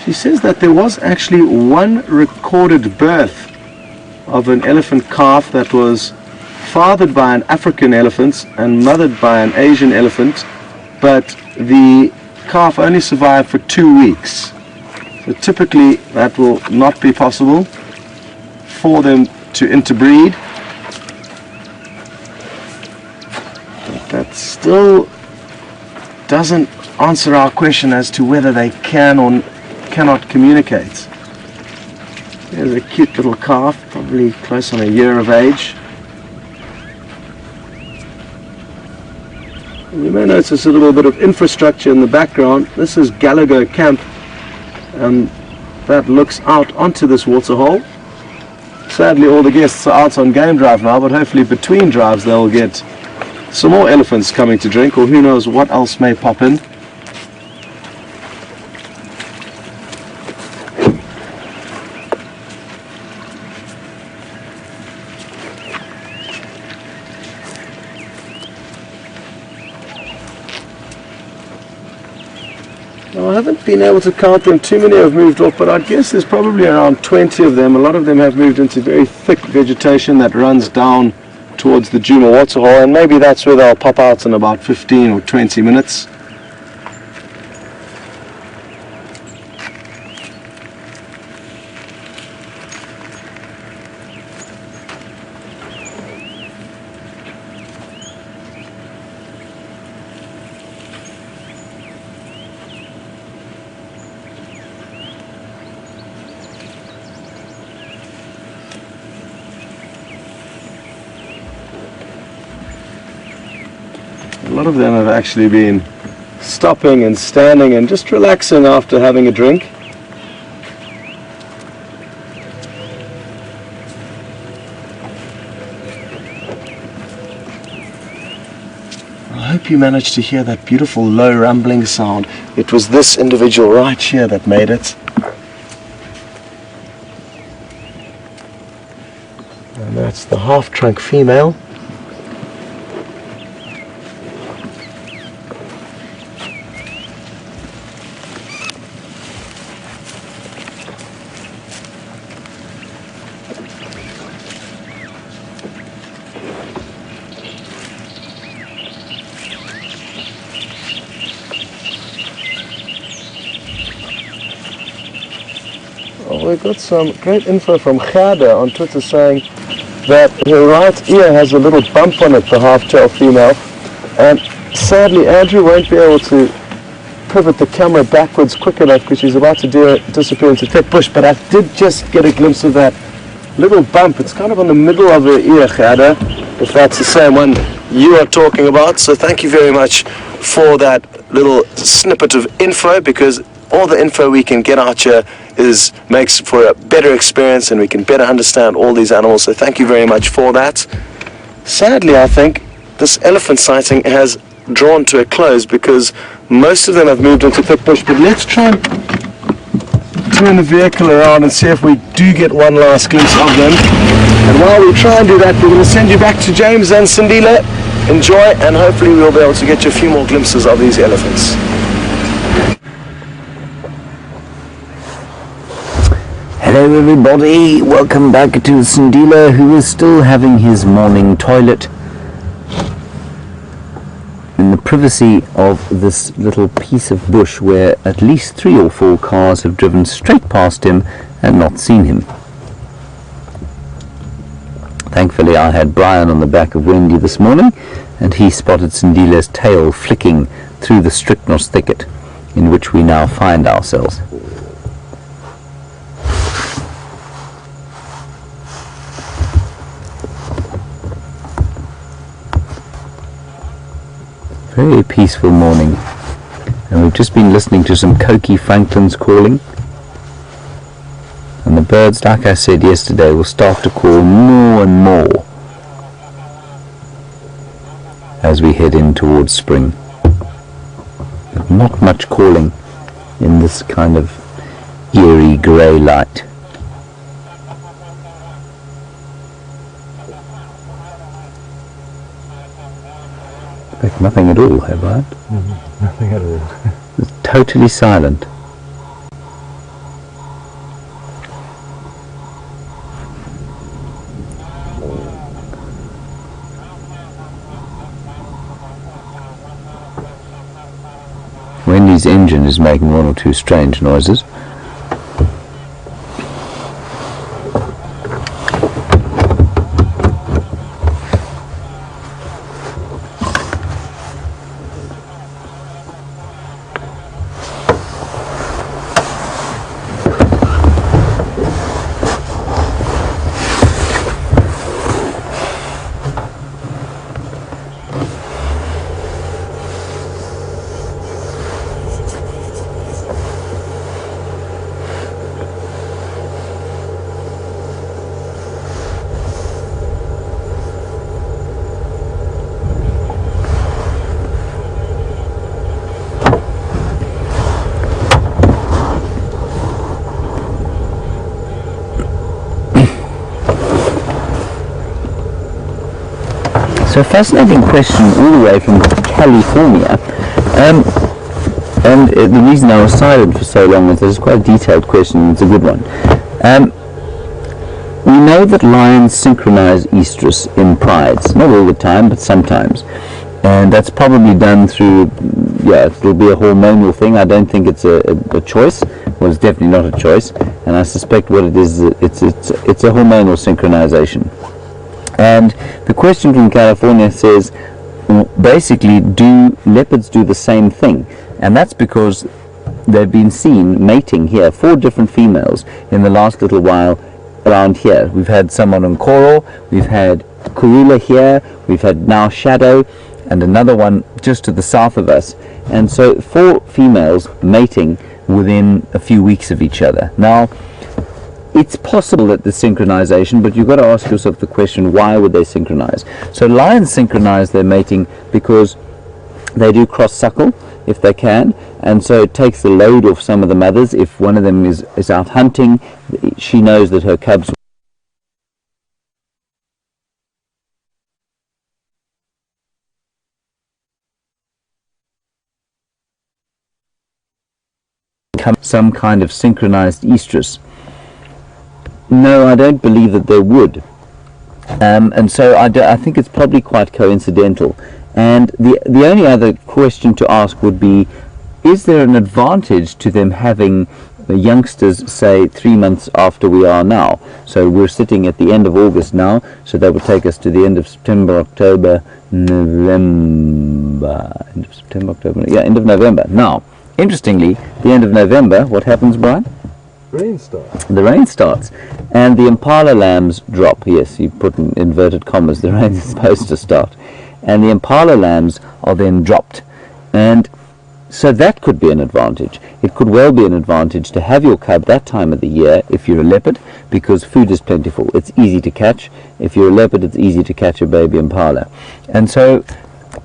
she says that there was actually one recorded birth of an elephant calf that was fathered by an African elephant and mothered by an Asian elephant, but the calf only survived for 2 weeks. So typically that will not be possible for them to interbreed. But that still doesn't answer our question as to whether they can or cannot communicate. There's a cute little calf, probably close on a year of age. You may notice a little bit of infrastructure in the background. This is Gallagher Camp, and that looks out onto this waterhole. Sadly, all the guests are out on game drive now, but hopefully between drives they'll get some more elephants coming to drink, or who knows what else may pop in. Now, I haven't been able to count them. Too many have moved off, but I guess there's probably around 20 of them. A lot of them have moved into very thick vegetation that runs down towards the Djuma waterhole, and maybe that's where they'll pop out in about 15 or 20 minutes. A lot of them have actually been stopping and standing and just relaxing after having a drink. I hope you managed to hear that beautiful low rumbling sound. It was this individual right here that made it. And that's the half-trunk female. We've got some great info from Gerda on Twitter saying that her right ear has a little bump on it, the half-tail female, and sadly Andrew won't be able to pivot the camera backwards quick enough because she's about to disappear into thick bush, but I did just get a glimpse of that little bump. It's kind of on the middle of her ear, Gerda, if that's the same one you are talking about. So thank you very much for that little snippet of info, because all the info we can get out here makes for a better experience, and we can better understand all these animals. So thank you very much for that. Sadly, I think this elephant sighting has drawn to a close because most of them have moved into thick bush. But let's try and turn the vehicle around and see if we do get one last glimpse of them. And while we try and do that, we're going to send you back to James and Sindile. Enjoy, and hopefully we'll be able to get you a few more glimpses of these elephants. Hello everybody, welcome back to Sindile, who is still having his morning toilet in the privacy of this little piece of bush where at least 3 or 4 cars have driven straight past him and not seen him. Thankfully I had Brian on the back of Wendy this morning, and he spotted Sindile's tail flicking through the strychnos thicket in which we now find ourselves. Very peaceful morning, and we've just been listening to some Coqui francolins calling, and the birds, like I said yesterday, will start to call more and more as we head in towards spring. But not much calling in this kind of eerie grey light. Like nothing at all, have I? Nothing at all. It's totally silent. Wendy's engine is making one or two strange noises. So a fascinating question all the way from California. And the reason I was silent for so long is that it's quite a detailed question, and it's a good one. We know that lions synchronize estrus in prides, not all the time, but sometimes. And that's probably done through, it'll be a hormonal thing. I don't think it's a choice. Well, it's definitely not a choice. And I suspect what it is, it's a hormonal synchronization. And the question from California says, basically, do leopards do the same thing? And that's because they've been seen mating here, 4 different females in the last little while around here. We've had some on Nkoro, we've had Kurula here, we've had now Shadow, and another one just to the south of us. And so 4 females mating within a few weeks of each other. Now, it's possible that the synchronization, but you've got to ask yourself the question, why would they synchronize? So lions synchronize their mating because they do cross-suckle if they can, and so it takes the load off some of the mothers. If one of them is out hunting, she knows that her cubs come some kind of synchronized estrus. No, I don't believe that they would. And so I think it's probably quite coincidental. And the only other question to ask would be, is there an advantage to them having the youngsters, say, 3 months after we are now? So we're sitting at the end of August now, so that would take us to the end of September, October, November. End of September, October, end of November. Now, interestingly, the end of November, what happens, Brian? Rain starts. The rain starts, and the impala lambs drop. Yes, you put in inverted commas, the rain is supposed to start. And the impala lambs are then dropped. And so that could be an advantage. It could well be an advantage to have your cub that time of the year if you're a leopard, because food is plentiful. It's easy to catch. If you're a leopard, it's easy to catch a baby impala. And so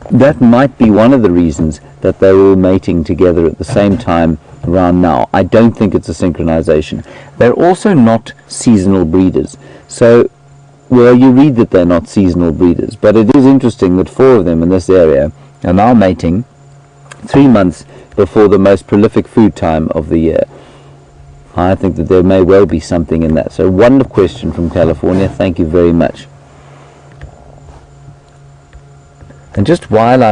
that might be one of the reasons that they're all mating together at the same time around now. I don't think it's a synchronization. They're also not seasonal breeders. So, well, you read that they're not seasonal breeders, but it is interesting that 4 of them in this area are now mating 3 months before the most prolific food time of the year. I think that there may well be something in that. So, wonderful question from California. Thank you very much. And just while I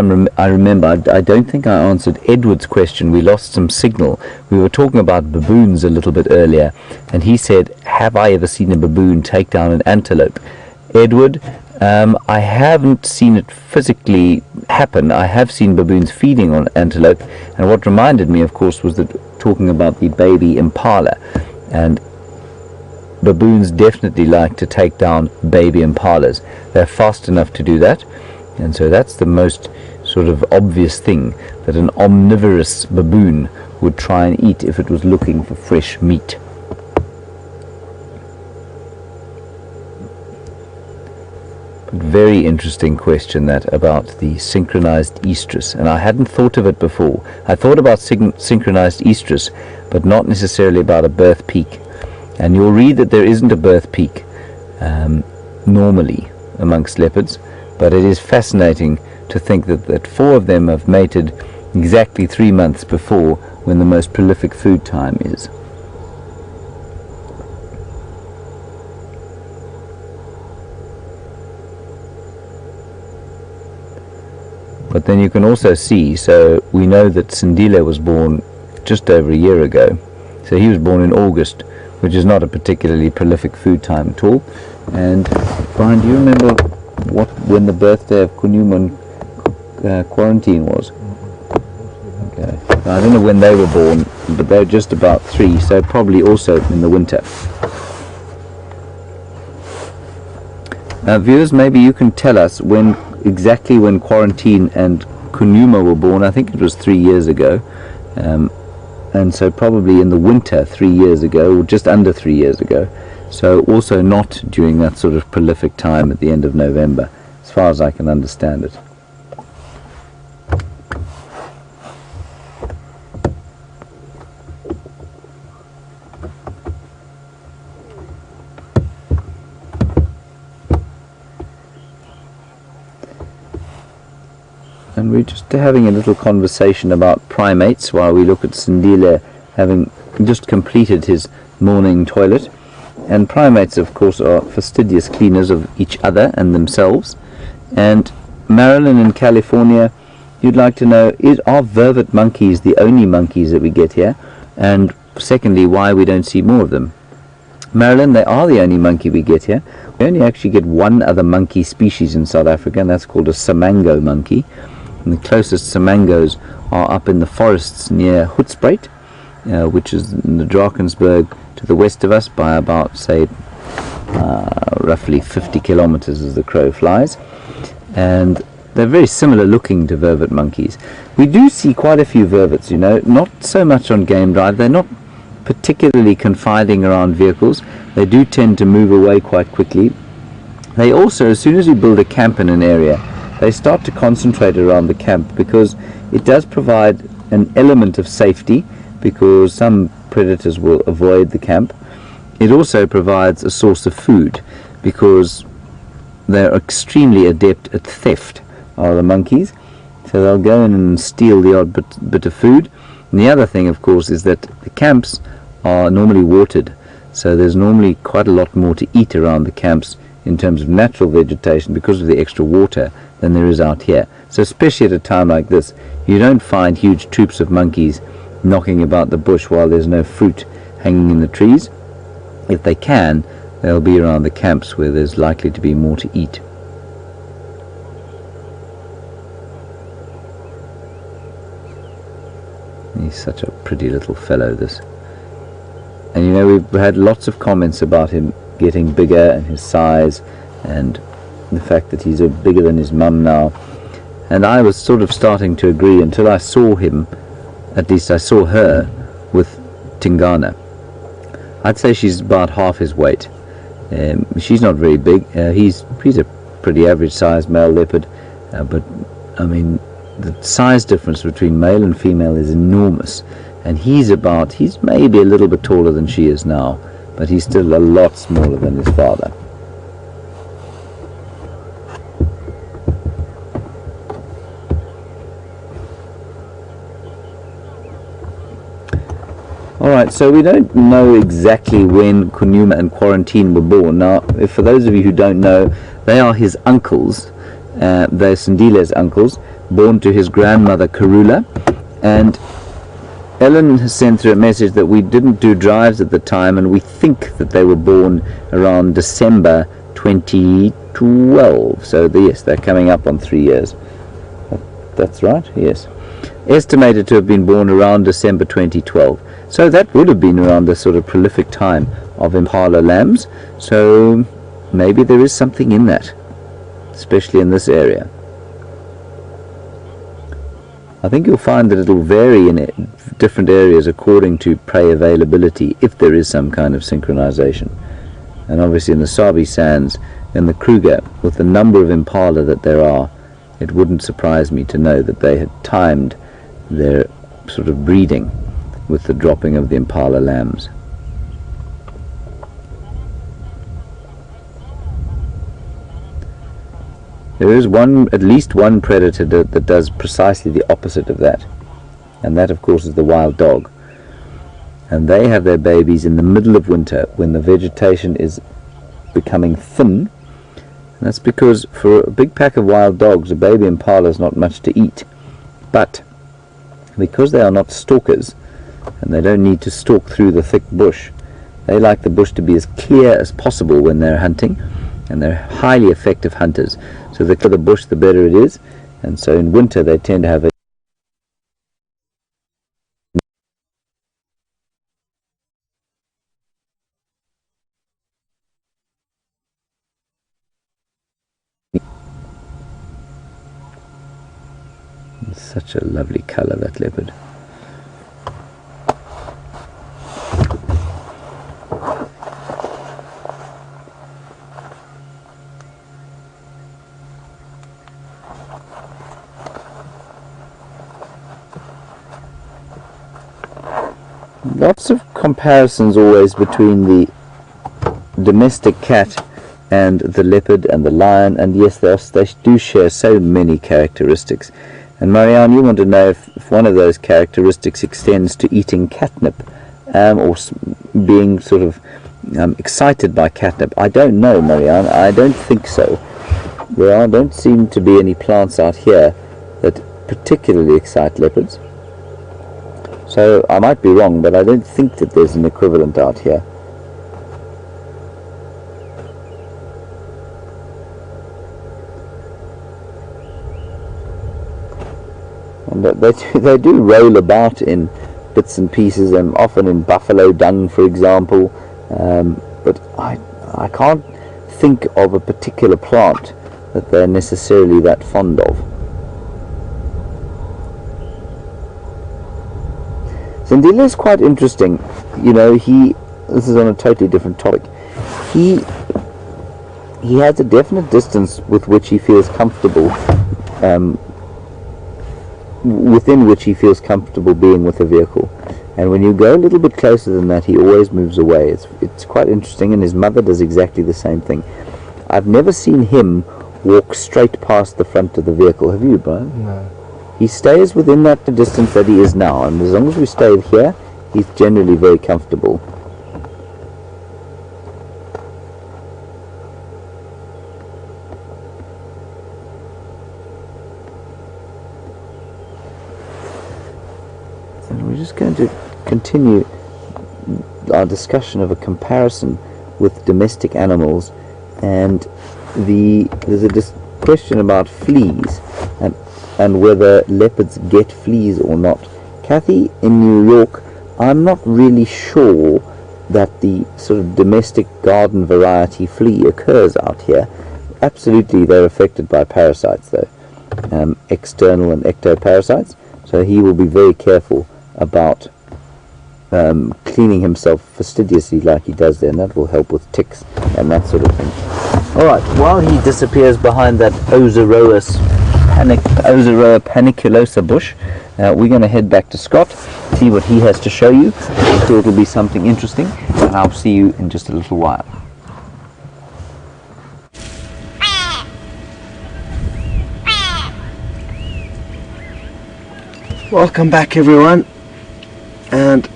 remember, I don't think I answered Edward's question. We lost some signal. We were talking about baboons a little bit earlier, and he said, have I ever seen a baboon take down an antelope? Edward, I haven't seen it physically happen. I have seen baboons feeding on antelope, and what reminded me, of course, was that talking about the baby impala, and baboons definitely like to take down baby impalas. They're fast enough to do that. And so that's the most sort of obvious thing that an omnivorous baboon would try and eat if it was looking for fresh meat. But very interesting question that about the synchronized estrus, and I hadn't thought of it before. I thought about synchronized estrus, but not necessarily about a birth peak. And you'll read that there isn't a birth peak normally amongst leopards. But it is fascinating to think that 4 of them have mated exactly 3 months before when the most prolific food time is. But then you can also see, so we know that Sindile was born just over a year ago. So he was born in August, which is not a particularly prolific food time at all. And Brian, do you remember when the birthday of Kunyuman quarantine was? Okay. I don't know when they were born, but they're just about 3, so probably also in the winter. Viewers, maybe you can tell us exactly when Quarantine and Kunyuma were born. I think it was 3 years ago, and so probably in the winter 3 years ago, or just under 3 years ago. So also not during that sort of prolific time at the end of November, as far as I can understand it. And we're just having a little conversation about primates while we look at Sindile having just completed his morning toilet. And primates, of course, are fastidious cleaners of each other and themselves. And Marilyn in California, you'd like to know, are vervet monkeys the only monkeys that we get here? And secondly, why we don't see more of them? Marilyn, they are the only monkey we get here. We only actually get one other monkey species in South Africa, and that's called a Samango monkey. And the closest Samangos are up in the forests near Hoedspruit, which is in the Drakensberg to the west of us by about, say, roughly 50 kilometers as the crow flies. And they're very similar looking to vervet monkeys. We do see quite a few vervets, you know, not so much on game drive. They're not particularly confiding around vehicles. They do tend to move away quite quickly. They also, as soon as you build a camp in an area, they start to concentrate around the camp, because it does provide an element of safety, because some predators will avoid the camp. It also provides a source of food, because they're extremely adept at theft, are the monkeys. So they'll go in and steal the odd bit of food. And the other thing, of course, is that the camps are normally watered, so there's normally quite a lot more to eat around the camps in terms of natural vegetation because of the extra water than there is out here. So especially at a time like this, you don't find huge troops of monkeys knocking about the bush while there's no fruit hanging in the trees. If they can, they'll be around the camps where there's likely to be more to eat. He's such a pretty little fellow, this. And you know, we've had lots of comments about him getting bigger and his size and the fact that he's bigger than his mum now. And I was sort of starting to agree until I saw him, at least I saw her, with Tingana. I'd say she's about half his weight. She's not very big. He's a pretty average sized male leopard, but I mean, the size difference between male and female is enormous, and he's maybe a little bit taller than she is now, but he's still a lot smaller than his father. Alright, so we don't know exactly when Kunyuma and Quarantine were born. Now, for those of you who don't know, they are his uncles. They're Sindile's uncles, born to his grandmother Karula. And Ellen has sent through a message that we didn't do drives at the time, and we think that they were born around December 2012. So yes, they're coming up on 3 years. That's right, yes. Estimated to have been born around December 2012. So that would have been around the sort of prolific time of Impala lambs. So maybe there is something in that, especially in this area. I think you'll find that it'll vary in different areas according to prey availability, if there is some kind of synchronization. And obviously in the Sabi Sands and the Kruger, with the number of impala that there are, it wouldn't surprise me to know that they had timed their sort of breeding with the dropping of the impala lambs. There is at least one predator that does precisely the opposite of that, and that of course is the wild dog. And they have their babies in the middle of winter when the vegetation is becoming thin. And that's because for a big pack of wild dogs, a baby impala is not much to eat. But because they are not stalkers, and they don't need to stalk through the thick bush, they like the bush to be as clear as possible when they're hunting, and they're highly effective hunters. So the clearer the bush, the better it is. And so in winter they tend to have a such a lovely color, that leopard. Lots of comparisons always between the domestic cat and the leopard and the lion, and yes, they do share so many characteristics. And Marianne, you want to know if one of those characteristics extends to eating catnip, or being sort of excited by catnip. I don't know, Marianne. I don't think so. There don't seem to be any plants out here that particularly excite leopards. So I might be wrong, but I don't think that there's an equivalent out here. And they do roll about in bits and pieces, and often in buffalo dung, for example. But I can't think of a particular plant that they're necessarily that fond of. Sindile is quite interesting. You know, this is on a totally different topic. He has a definite distance with which he feels comfortable, within which he feels comfortable being with a vehicle. And when you go a little bit closer than that, he always moves away. It's quite interesting, and his mother does exactly the same thing. I've never seen him walk straight past the front of the vehicle. Have you, Brian? No. He stays within that distance that he is now, and as long as we stay here, he's generally very comfortable. And we're just going to continue our discussion of a comparison with domestic animals, and there's a question about fleas and whether leopards get fleas or not. Kathy, in New York, I'm not really sure that the sort of domestic garden variety flea occurs out here. Absolutely, they're affected by parasites though, external and ectoparasites, so he will be very careful about cleaning himself fastidiously like he does there, and that will help with ticks and that sort of thing. Alright, while he disappears behind that Oseroa paniculosa bush, we're going to head back to Scott, see what he has to show you. I'm sure it'll be something interesting, and I'll see you in just a little while. Welcome back, everyone. And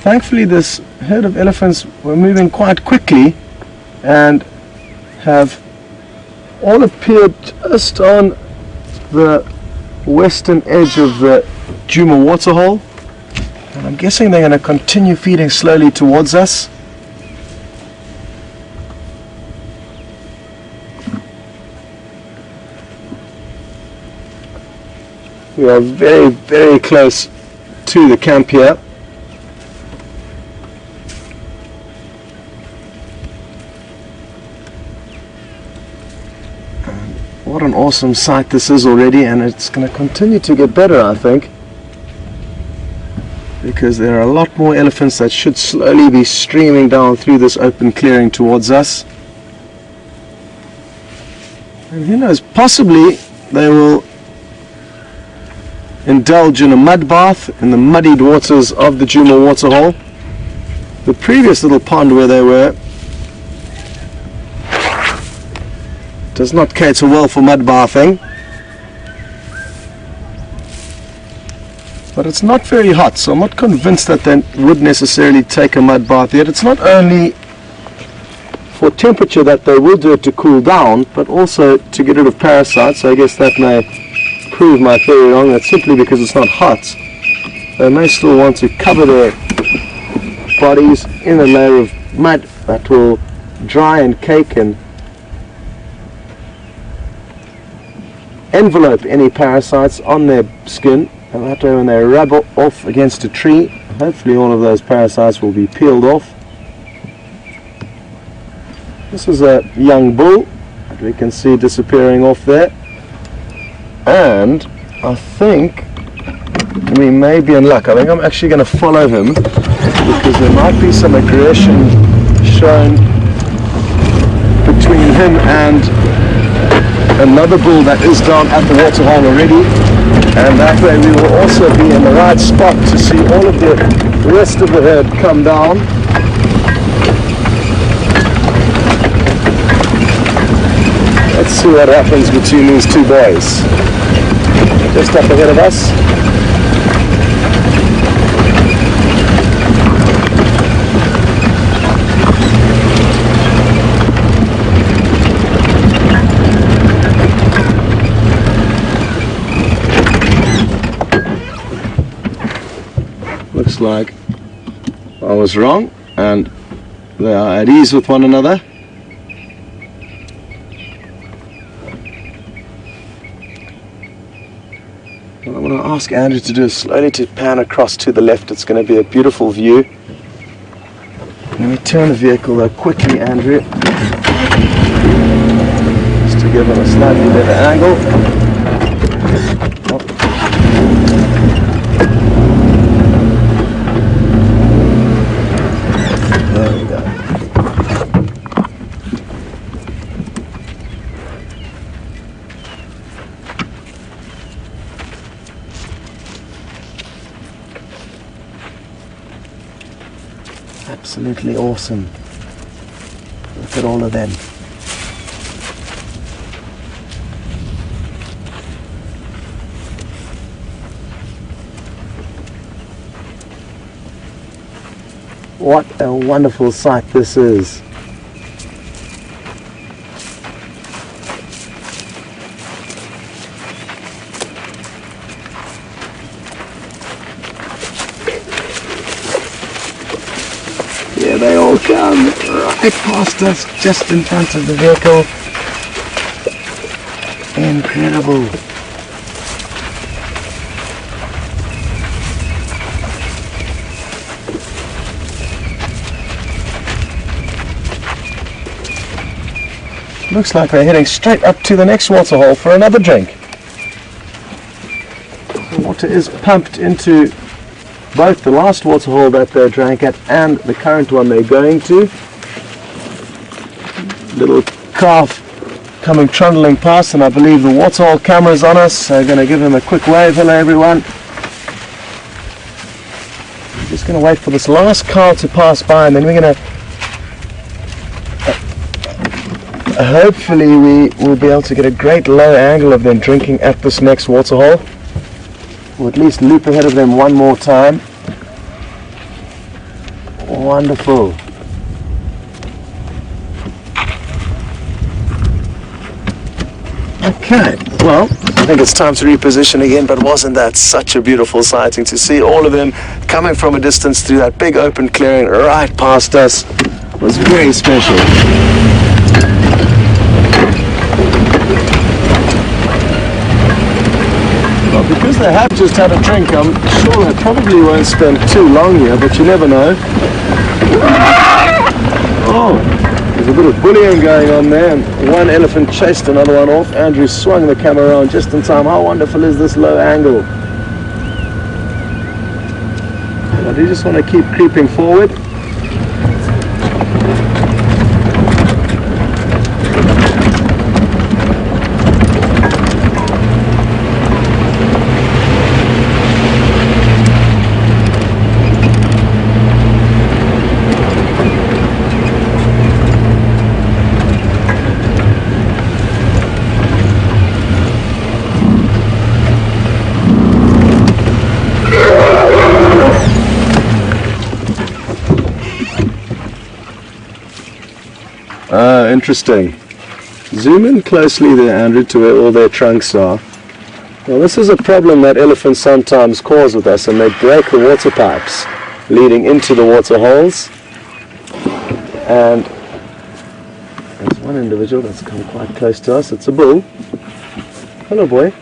thankfully this herd of elephants were moving quite quickly and have all appeared just on the western edge of the Djuma waterhole, and I'm guessing they're going to continue feeding slowly towards us. We are very, very close to the camp here. What an awesome sight this is already, and it's going to continue to get better, I think, because there are a lot more elephants that should slowly be streaming down through this open clearing towards us. And who knows, possibly they will indulge in a mud bath in the muddied waters of the Djuma waterhole. The previous little pond where they were Does not cater well for mud bathing. But it's not very hot, so I'm not convinced that they would necessarily take a mud bath yet. It's not only for temperature that they will do it to cool down, but also to get rid of parasites. So I guess that may prove my theory wrong. That's simply because it's not hot. They may still want to cover their bodies in a layer of mud that will dry and cake and envelope any parasites on their skin. And that way when they rub off against a tree, hopefully all of those parasites will be peeled off. This is a young bull that we can see disappearing off there. And I think we may be in luck. I think I'm actually going to follow him because there might be some aggression shown between him and another bull that is down at the waterhole already. And that way we will also be in the right spot to see all of the rest of the herd come down. Let's see what happens between these two boys. Just up ahead of us. Looks like I was wrong and they are at ease with one another. Well, I'm going to ask Andrew to do is slowly to pan across to the left. It's going to be a beautiful view. Let me turn the vehicle though quickly, Andrew, just to give him a slightly better angle. Absolutely awesome. Look at all of them. What a wonderful sight this is. Here they all come, right past us, just in front of the vehicle. Incredible. Looks like they're heading straight up to the next waterhole for another drink. The water is pumped into both the last waterhole that they drank at and the current one they're going to. Little calf coming trundling past, and I believe the waterhole camera's on us, so I'm going to give him a quick wave. Hello everyone. I'm just going to wait for this last cow to pass by, and then we're going to hopefully we will be able to get a great low angle of them drinking at this next waterhole. We'll at least loop ahead of them one more time. Wonderful. Okay, well, I think it's time to reposition again, but wasn't that such a beautiful sighting to see all of them coming from a distance through that big open clearing right past us? It was very special. Well, because they have just had a drink, I'm sure they probably won't spend too long here, but you never know. Oh, there's a bit of bullying going on there, and one elephant chased another one off. Andrew swung the camera around just in time. How wonderful is this low angle? And I do just want to keep creeping forward. interesting. Zoom in closely there, Andrew, to where all their trunks are. Well, this is a problem that elephants sometimes cause with us, and they break the water pipes leading into the water holes. And there's one individual that's come quite close to us. It's a bull. Hello, boy.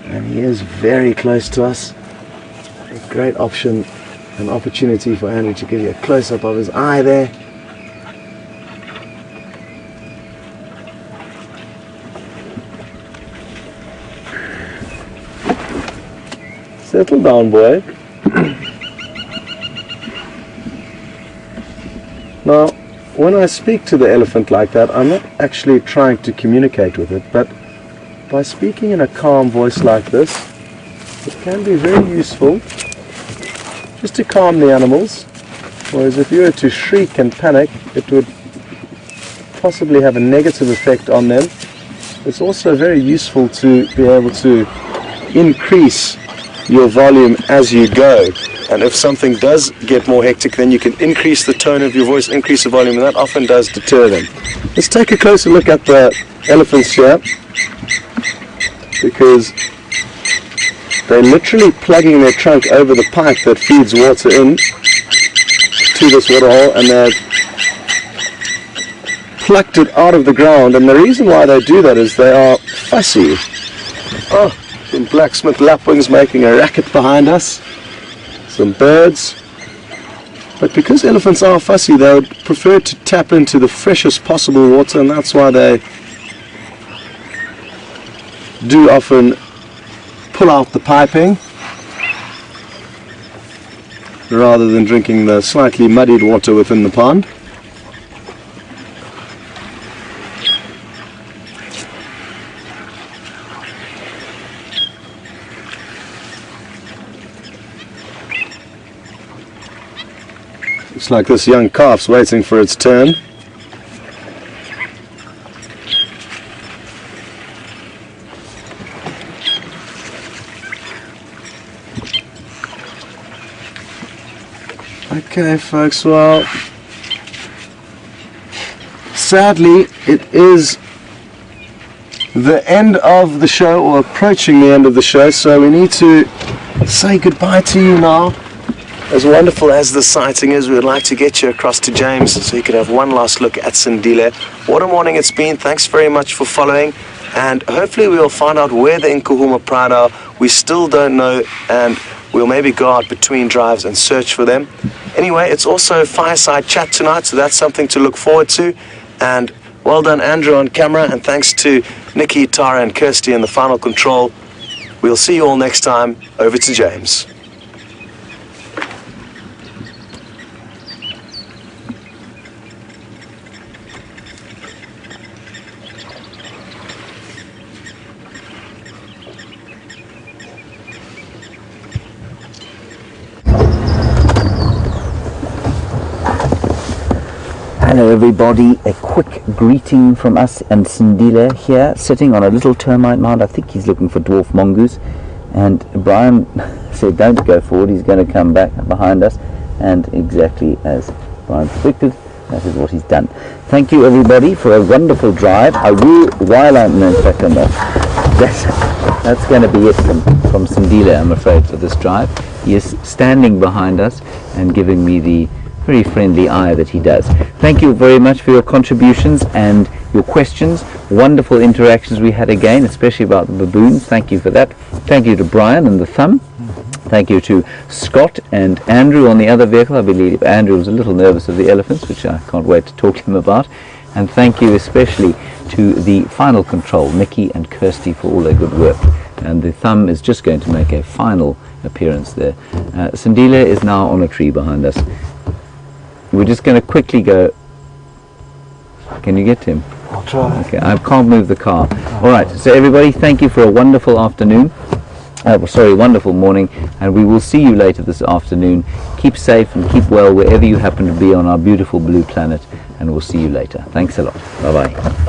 And he is very close to us. A great option, an opportunity for Andrew to give you a close-up of his eye there. Settle down, boy. Now, when I speak to the elephant like that, I'm not actually trying to communicate with it, but by speaking in a calm voice like this, it can be very useful just to calm the animals. Whereas if you were to shriek and panic, it would possibly have a negative effect on them. It's also very useful to be able to increase your volume as you go, and if something does get more hectic, then you can increase the tone of your voice, increase the volume, and that often does deter them. Let's take a closer look at the elephants here, because they're literally plugging their trunk over the pipe that feeds water in to this water hole, and they've plucked it out of the ground. And the reason why they do that is they are fussy. Oh, some blacksmith lapwings making a racket behind us, some birds. But because elephants are fussy, they would prefer to tap into the freshest possible water, and that's why they do often pull out the piping rather than drinking the slightly muddied water within the pond. Looks like this young calf's waiting for its turn. Okay, folks, well, sadly, it is the end of the show, or approaching the end of the show, so we need to say goodbye to you now. As wonderful as the sighting is, we would like to get you across to James so you could have one last look at Sindile. What a morning it's been. Thanks very much for following, and hopefully we will find out where the Nkuhuma Pride are. We still don't know, and we'll maybe go out between drives and search for them. Anyway, it's also fireside chat tonight, so that's something to look forward to. And well done, Andrew, on camera, and thanks to Nikki, Tara, and Kirsty in the final control. We'll see you all next time. Over to James. Hello everybody, a quick greeting from us and Sindile here, sitting on a little termite mound. I think he's looking for dwarf mongoose, and Brian said don't go forward, he's going to come back behind us, and exactly as Brian predicted, that is what he's done. Thank you everybody for a wonderful drive. I will, while I'm in fact on that's going to be it from Sindile, I'm afraid, for this drive. He is standing behind us and giving me the very friendly eye that he does. Thank you very much for your contributions and your questions. Wonderful interactions we had again, especially about the baboons. Thank you for that. Thank you to Brian and the thumb. Thank you to Scott and Andrew on the other vehicle. I believe Andrew was a little nervous of the elephants, which I can't wait to talk to him about. And thank you especially to the final control, Nikki and Kirsty, for all their good work. And the thumb is just going to make a final appearance there. Sindile is now on a tree behind us. We're just going to quickly go. Can you get to him? I'll try. Okay, I can't move the car. All right, so everybody, thank you for a wonderful afternoon. Wonderful morning, and we will see you later this afternoon. Keep safe and keep well wherever you happen to be on our beautiful blue planet, and we'll see you later. Thanks a lot. Bye-bye.